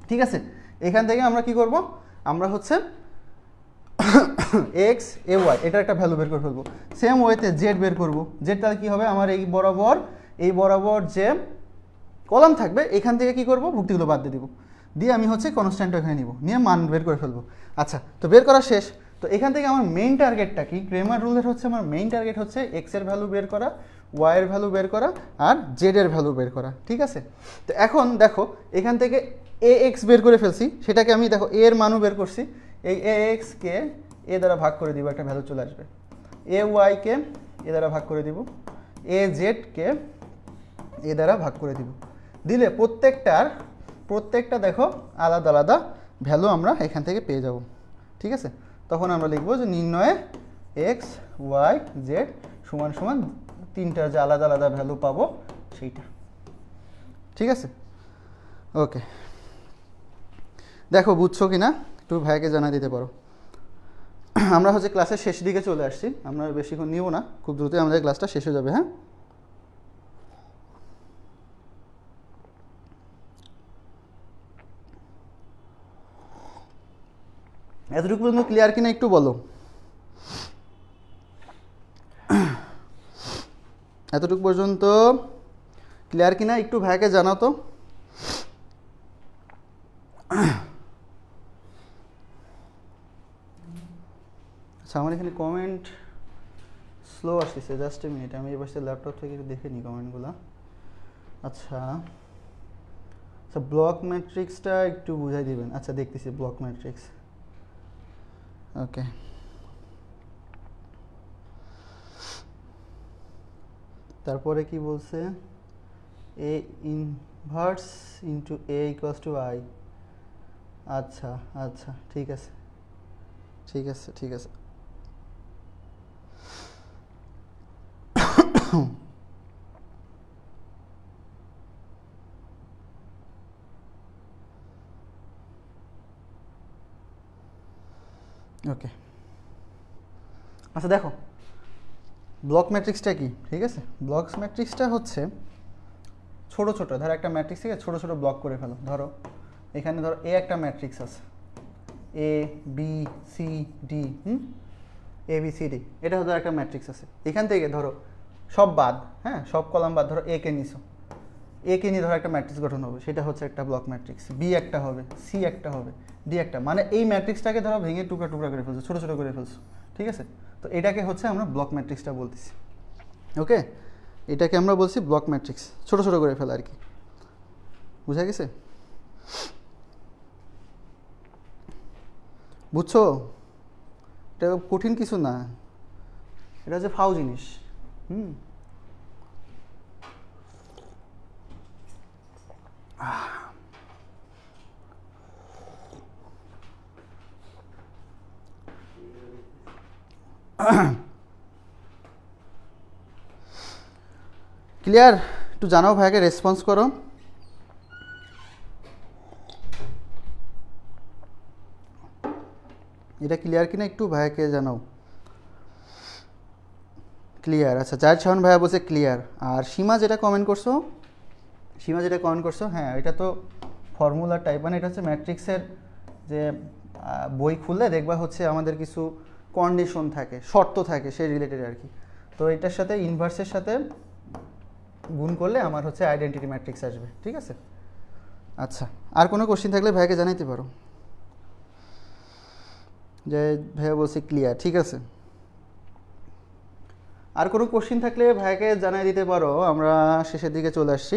ঠিক আছে? এখান থেকে আমরা কি করব, আমরা হচ্ছে এক্স এ ওয়াই এটার একটা ভ্যালু বের করে ফেলবো। সেম ওয়েতে জেড বের করবো। জেড তাহলে কী হবে, আমার এই বরাবর যে কলাম থাকবে এখান থেকে কি করব, ভুক্তিগুলো বাদ দিয়ে দিব, দিয়ে আমি হচ্ছে কনস্ট্যান্ট এখানে নিব, নিয়ে মান বের করে ফেলবো। আচ্ছা, তো বের করা শেষ। তো এখান থেকে আমার মেইন টার্গেটটা কি, ক্রেমার রুলের হচ্ছে আমার মেইন টার্গেট হচ্ছে এক্স এর ভ্যালু বের করা, ওয়াই এর ভ্যালু বের করা আর জেড এর ভ্যালু বের করা, ঠিক আছে? তো এখন দেখো এখান থেকে এ এক্স বের করে ফেলছি, সেটাকে আমি দেখো এর মানও বের করছি, এই এ এক্সকে এ দ্বারা ভাগ করে দিব, একটা ভ্যালু চলে আসবে। এ ওয়াইকে এ দ্বারা ভাগ করে দিব, এ জেডকে এ দ্বারা ভাগ করে দিব, দিলে প্রত্যেকটা দেখো আলাদা আলাদা ভ্যালু আমরা এখান থেকে পেয়ে যাব, ঠিক আছে? তখন আমরা লিখবো যে নির্ণয়ে এক্স ওয়াই জেড সমান সমান তিনটা যে আলাদা আলাদা ভ্যালু পাবো সেইটা, ঠিক আছে? ওকে, দেখো বুঝছো কি না একটু ভাইকে জানা দিতে পারো। আমরা হচ্ছে ক্লাসের শেষ দিকে চলে আসছি, আমরা বেশিক্ষণ নিব না, খুব দ্রুতই আমাদের ক্লাসটা শেষ হয়ে যাবে। হ্যাঁ, এতটুকু পর্যন্ত ক্লিয়ার কিনা একটু বলো, এতটুকু পর্যন্ত ক্লিয়ার কিনা একটু ভাইকে জানাও তো। আচ্ছা, আমার এখানে কমেন্ট স্লো আসতেছে, জাস্ট এ মিনিট, আমি এই পাশে ল্যাপটপ থেকে একটু দেখে নিই কমেন্টগুলো। আচ্ছা আচ্ছা, ব্লক ম্যাট্রিক্সটা একটু বুঝাই দিবেন। আচ্ছা, দেখতেছি ব্লক ম্যাট্রিক্স, ওকে। তারপরে কি বলছে, a inverse into a equals to i. আচ্ছা আচ্ছা, ঠিক আছে ঠিক আছে ঠিক আছে। ওকে, আচ্ছা দেখো ব্লক ম্যাট্রিক্সটা কি, ঠিক আছে? ব্লক ম্যাট্রিক্সটা হচ্ছে ছোট ছোট, ধরো একটা ম্যাট্রিক্স থেকে ছোট ছোট ব্লক করে ফেলো। ধরো এখানে ধরো এ একটা ম্যাট্রিক্স আছে, a b c D, A b c D, এটা ধরো একটা ম্যাট্রিক্স আছে। এখান থেকে ধরো সব বাদ, হ্যাঁ, সব কলাম বাদ, ধরো এ কে নিছো, এ কে নিয়ে ধরো একটা ম্যাট্রিক্স গঠন হবে, সেটা হচ্ছে একটা ব্লক ম্যাট্রিক্স। বি একটা হবে, সি একটা হবে, ডি একটা, মানে এই ম্যাট্রিক্সটাকে ধরো ভেঙে টুকরা টুকরা করে ফেলছো, ছোট ছোট করে ফেলছো, ঠিক আছে? তো এটাকে হচ্ছে আমরা ব্লক ম্যাট্রিক্সটা বলতেছি, ওকে? এটাকে আমরা বলছি ব্লক ম্যাট্রিক্স, ছোট ছোট করে ফেলা আর কি, বুঝা গেছে? বুঝছো? এটা কঠিন কিছু না, এটা হচ্ছে ফাও জিনিস। ক্লিয়ার? একটু জানাও ভাইকে, রেসপন্স করো। এটা ক্লিয়ার কিনা একটু ভাইকে জানাও। ক্লিয়ার, আচ্ছা। জাহিদ শাহন ভাইয়া বলছে ক্লিয়ার। আর সীমা যেটা কমেন্ট করছো, হ্যাঁ এটা তো ফর্মুলা টাইপ, মানে এটা হচ্ছে ম্যাট্রিক্সের যে বই খুললে দেখবা হচ্ছে আমাদের কিছু কন্ডিশন থাকে, শর্ত থাকে, সেই রিলেটেড আর কি। তো এটার সাথে ইনভার্সের সাথে গুণ করলে আমার হচ্ছে আইডেন্টিটি ম্যাট্রিক্স আসবে, ঠিক আছে। আচ্ছা, আর কোনো কোশ্চেন থাকলে ভাইকে জানাইতে পারো। যে ভাইয়া বলছি ক্লিয়ার, ঠিক আছে। আর কোনো কোশ্চেন থাকলে ভাইকে জানাই দিতে পারো, আমরা শেষের দিকে চলে আসছি।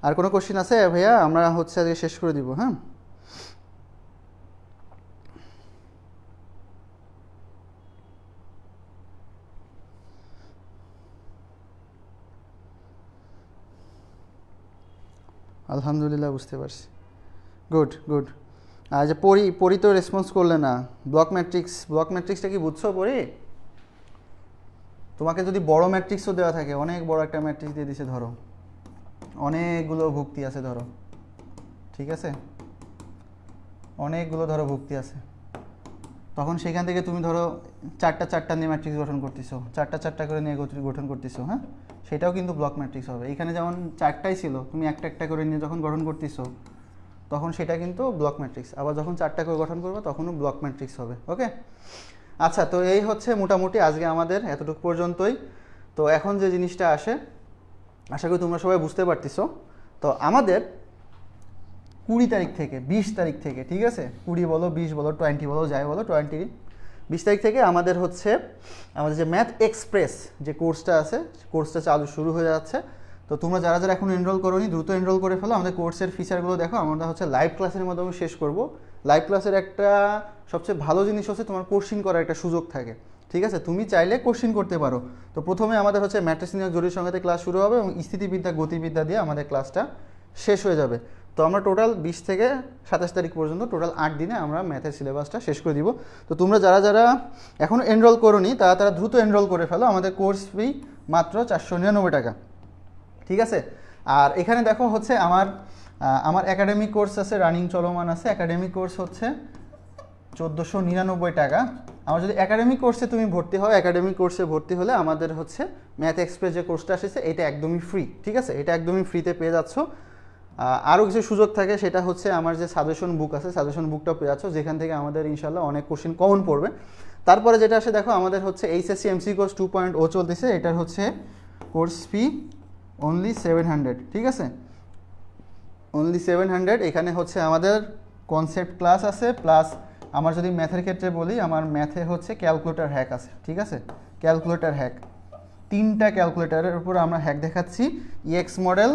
আর কোনো কোশ্চেন আছে ভাইয়া? আমরা হচ্ছে আজকে শেষ করে দিব, হ্যাঁ। আলহামদুলিল্লাহ, বুঝতে পারছি। Good good. আর যে পরি তো রেসপন্স করলে না। ব্লক ম্যাট্রিক্সটা কি বুঝছো পরি? তোমাকে যদি বড় ম্যাট্রিক্সও দেওয়া থাকে, অনেক বড় একটা ম্যাট্রিক্স দিয়ে দিছে, ধরো অনেকগুলো ভুক্তি আছে ধরো, ঠিক আছে, অনেকগুলো ধরো ভুক্তি আছে, তখন সেখান থেকে তুমি ধরো চারটা নিয়ে ম্যাট্রিক্স গঠন করতেছো, চারটা করে নিয়ে গঠন করতেছো, হ্যাঁ, সেটাও কিন্তু ব্লক ম্যাট্রিক্স হবে। এখানে যেমন চারটাই ছিল, তুমি একটা করে নিয়ে যখন গঠন করতেছো তখন সেটা কিন্তু ব্লক ম্যাট্রিক্স। আবার যখন চারটা করে গঠন করবে তখনও ব্লক ম্যাট্রিক্স হবে। ওকে, আচ্ছা, তো এই হচ্ছে মোটামুটি আজকে আমাদের এতটুকু পর্যন্তই। তো এখন যে জিনিসটা আসে, আশা করি তোমরা সবাই বুঝতে পারতেছো। তো আমাদের 20 তারিখ থেকে 20 তারিখ থেকে, ঠিক আছে, 20 বলো, 20 বলো, 20 বলো, যাই বলো, 20 তারিখ থেকে আমাদের হচ্ছে আমাদের যে ম্যাথ এক্সপ্রেস যে কোর্সটা আছে, কোর্সটা শুরু হয়ে যাচ্ছে। তো তোমরা যারা যারা এখন এনরোল করোনি, দ্রুত এনরোল করে ফেলো। আমাদের কোর্সের ফিচারগুলো দেখো। আমরা হচ্ছে লাইভ ক্লাসের মাধ্যমে শেষ করব। লাইভ ক্লাসের একটা সবচেয়ে ভালো জিনিস হচ্ছে তোমার কোশ্চিন করার একটা সুযোগ থাকে, ঠিক আছে, তুমি চাইলে কোশ্চিন করতে পারো। তো প্রথমে আমাদের হচ্ছে ম্যাট্রিক্স নিয়োগ জরুরি সংখ্যাতে ক্লাস শুরু হবে এবং স্থিতিবিদ্যা গতিবিদ্যা দিয়ে আমাদের ক্লাসটা শেষ হয়ে যাবে। তো আমরা টোটাল 20 থেকে 27 তারিখ পর্যন্ত টোটাল 8 দিনে আমরা ম্যাথের সিলেবাসটা শেষ করে দিব। তো তোমরা যারা যারা এখনও এনরোল করোনি তারা দ্রুত এনরোল করে ফেলো। আমাদের কোর্স ফি মাত্র 499 টাকা, ঠিক আছে। আর এখানে দেখো হচ্ছে আমার একাডেমিক কোর্স আছে, রানিং চলমান আছে। একাডেমিক কোর্স হচ্ছে 1499 টাকা। আমার যদি একাডেমিক কোর্সে তুমি ভর্তি হও, একাডেমিক কোর্সে ভর্তি হলে আমাদের হচ্ছে ম্যাথ এক্সপ্রেস যে কোর্সটা এসেছে এটা একদমই ফ্রি, ঠিক আছে, এটা একদমই ফ্রিতে পেয়ে যাচ্ছ। আরও কিছু সুযোগ থাকে, সেটা হচ্ছে আমার যে সাজেশন বুক আছে, সাজেশন বুকটা পেয়ে যাচ্ছ, যেখান থেকে আমাদের ইনশাল্লাহ অনেক কোশ্চেন কমন পড়বে। তারপরে যেটা আসে দেখো, আমাদের হচ্ছে এইচএসসি এমসি কোর্স 2.0 চলতেছে। এটার হচ্ছে কোর্স ফি অনলি 700, ঠিক আছে, অনলি 700। এখানে হচ্ছে আমাদের কনসেপ্ট ক্লাস আছে, প্লাস আমার যদি ম্যাথের ক্ষেত্রে বলি, আমার ম্যাথে হচ্ছে ক্যালকুলেটর হ্যাক আছে, ঠিক আছে, ক্যালকুলেটর হ্যাক 3টা ক্যালকুলেটরের উপর আমরা হ্যাক দেখাচ্ছি। ইএক্স মডেল,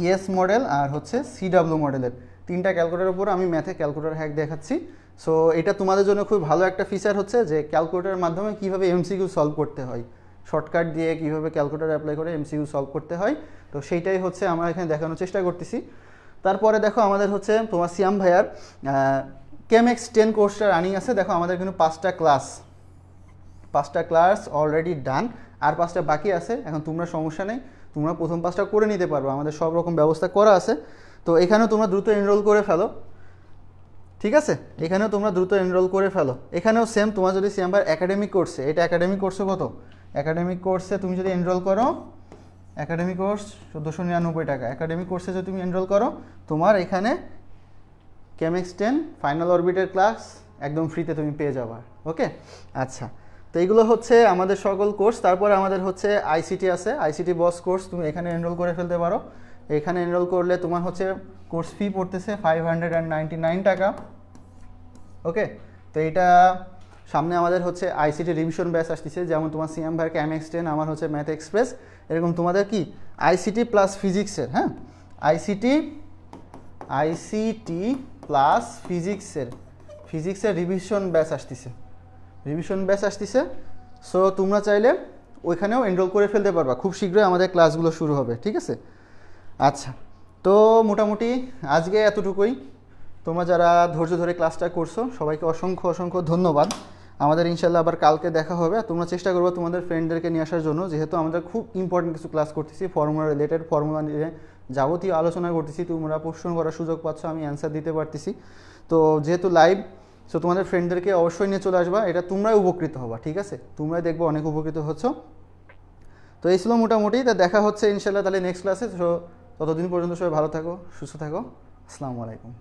ইএস মডেল আর হচ্ছে সিডাব্লিউ মডেলের 3টা ক্যালকুলেটরের উপর আমি ম্যাথে ক্যালকুলেটর হ্যাক দেখাচ্ছি। সো এটা তোমাদের জন্য খুব ভালো একটা ফিচার হচ্ছে যে ক্যালকুলেটরের মাধ্যমে কীভাবে এমসিকিউ সলভ করতে হয়, শর্টকাট দিয়ে কীভাবে ক্যালকুলেটর অ্যাপ্লাই করে এমসিকিউ সলভ করতে হয়। তো সেইটাই হচ্ছে আমরা এখানে দেখানোর চেষ্টা করতেছি। তারপরে দেখো আমাদের হচ্ছে তোমার সিয়াম ভাইয়ার কেমএক্স 10 কোর্সটা রানিং আছে। দেখো আমাদের কিন্তু 5টা ক্লাস অলরেডি ডান, আর 5টা বাকি আছে। এখন তোমরা সমস্যা নেই, তোমরা প্রথম 5টা করে নিতে পারবে, আমাদের সব রকম ব্যবস্থা করা আছে। তো এখানেও তোমরা দ্রুত এনরোল করে ফেলো, ঠিক আছে, এখানেও তোমরা দ্রুত এনরোল করে ফেলো। এখানেও সেম, তোমার যদি সিয়াম ভাইয়ের একাডেমিক কোর্সে, এটা একাডেমিক কোর্সে কত, একাডেমিক কোর্সে তুমি যদি এনরোল করো, একাডেমিক কোর্স 1499 টাকা। একাডেমিক কোর্সে যদি তুমি এনরোল করো, তোমার এখানে কেমএক্স 10 ফাইনাল অরবিটের ক্লাস একদম ফ্রিতে তুমি পেয়ে যাবা। ওকে, আচ্ছা, তো এইগুলো হচ্ছে আমাদের সকল কোর্স। তারপরে আমাদের হচ্ছে আইসিটি আছে, আইসিটি বস কোর্স, তুমি এখানে এনরোল করে ফেলতে পারো। এখানে এনরোল করলে তোমার হচ্ছে কোর্স ফি পড়তেছে 599 টাকা। ওকে, তো এটা সামনে আমাদের হচ্ছে আইসিটি রিভিশন ব্যাচ আসতেছে, যেমন তোমার সিএম ভাইয়ের কেমএক্স 10, আমার হচ্ছে ম্যাথ এক্সপ্রেস, এরকম তোমাদের কি আইসিটি প্লাস ফিজিক্সের, হ্যাঁ, আইসিটি প্লাস ফিজিক্সের রিভিশন ব্যাচ আসতেছে। সো তোমরা চাইলে ওইখানেও এনরোল করে ফেলতে পারবা, খুব শীঘ্রই আমাদের ক্লাসগুলো শুরু হবে, ঠিক আছে। আচ্ছা, তো মোটামুটি আজকে এতটুকুই। তোমরা যারা ধৈর্য ধরে ক্লাসটা করছো সবাইকে অসংখ্য ধন্যবাদ। আমাদের ইনশাল্লাহ আবার কালকে দেখা হবে। তোমরা চেষ্টা করবো তোমাদের ফ্রেন্ডদেরকে নিয়ে আসার জন্য, যেহেতু আমাদের খুব ইম্পর্টেন্ট কিছু ক্লাস করতেছি, ফর্মুলা রিলেটেড, ফর্মুলা নিয়ে যাবতীয় আলোচনা করতেছি। তোমরা প্রশ্ন করার সুযোগ পাচ্ছ, আমি অ্যান্সার দিতে পারতেছি। তো যেহেতু লাইভ, সো তোমাদের ফ্রেন্ডদেরকে অবশ্যই নিয়ে চলে আসবা, এটা তোমরাই উপকৃত হবা, ঠিক আছে? তোমরাই দেখবো অনেক উপকৃত হচ্ছ। তো এই ছিল মোটামুটি, তা দেখা হচ্ছে ইনশাল্লাহ তাহলে নেক্সট ক্লাসে। সো ততদিন পর্যন্ত সবাই ভালো থাকো, সুস্থ থাকো। আসসালামু আলাইকুম।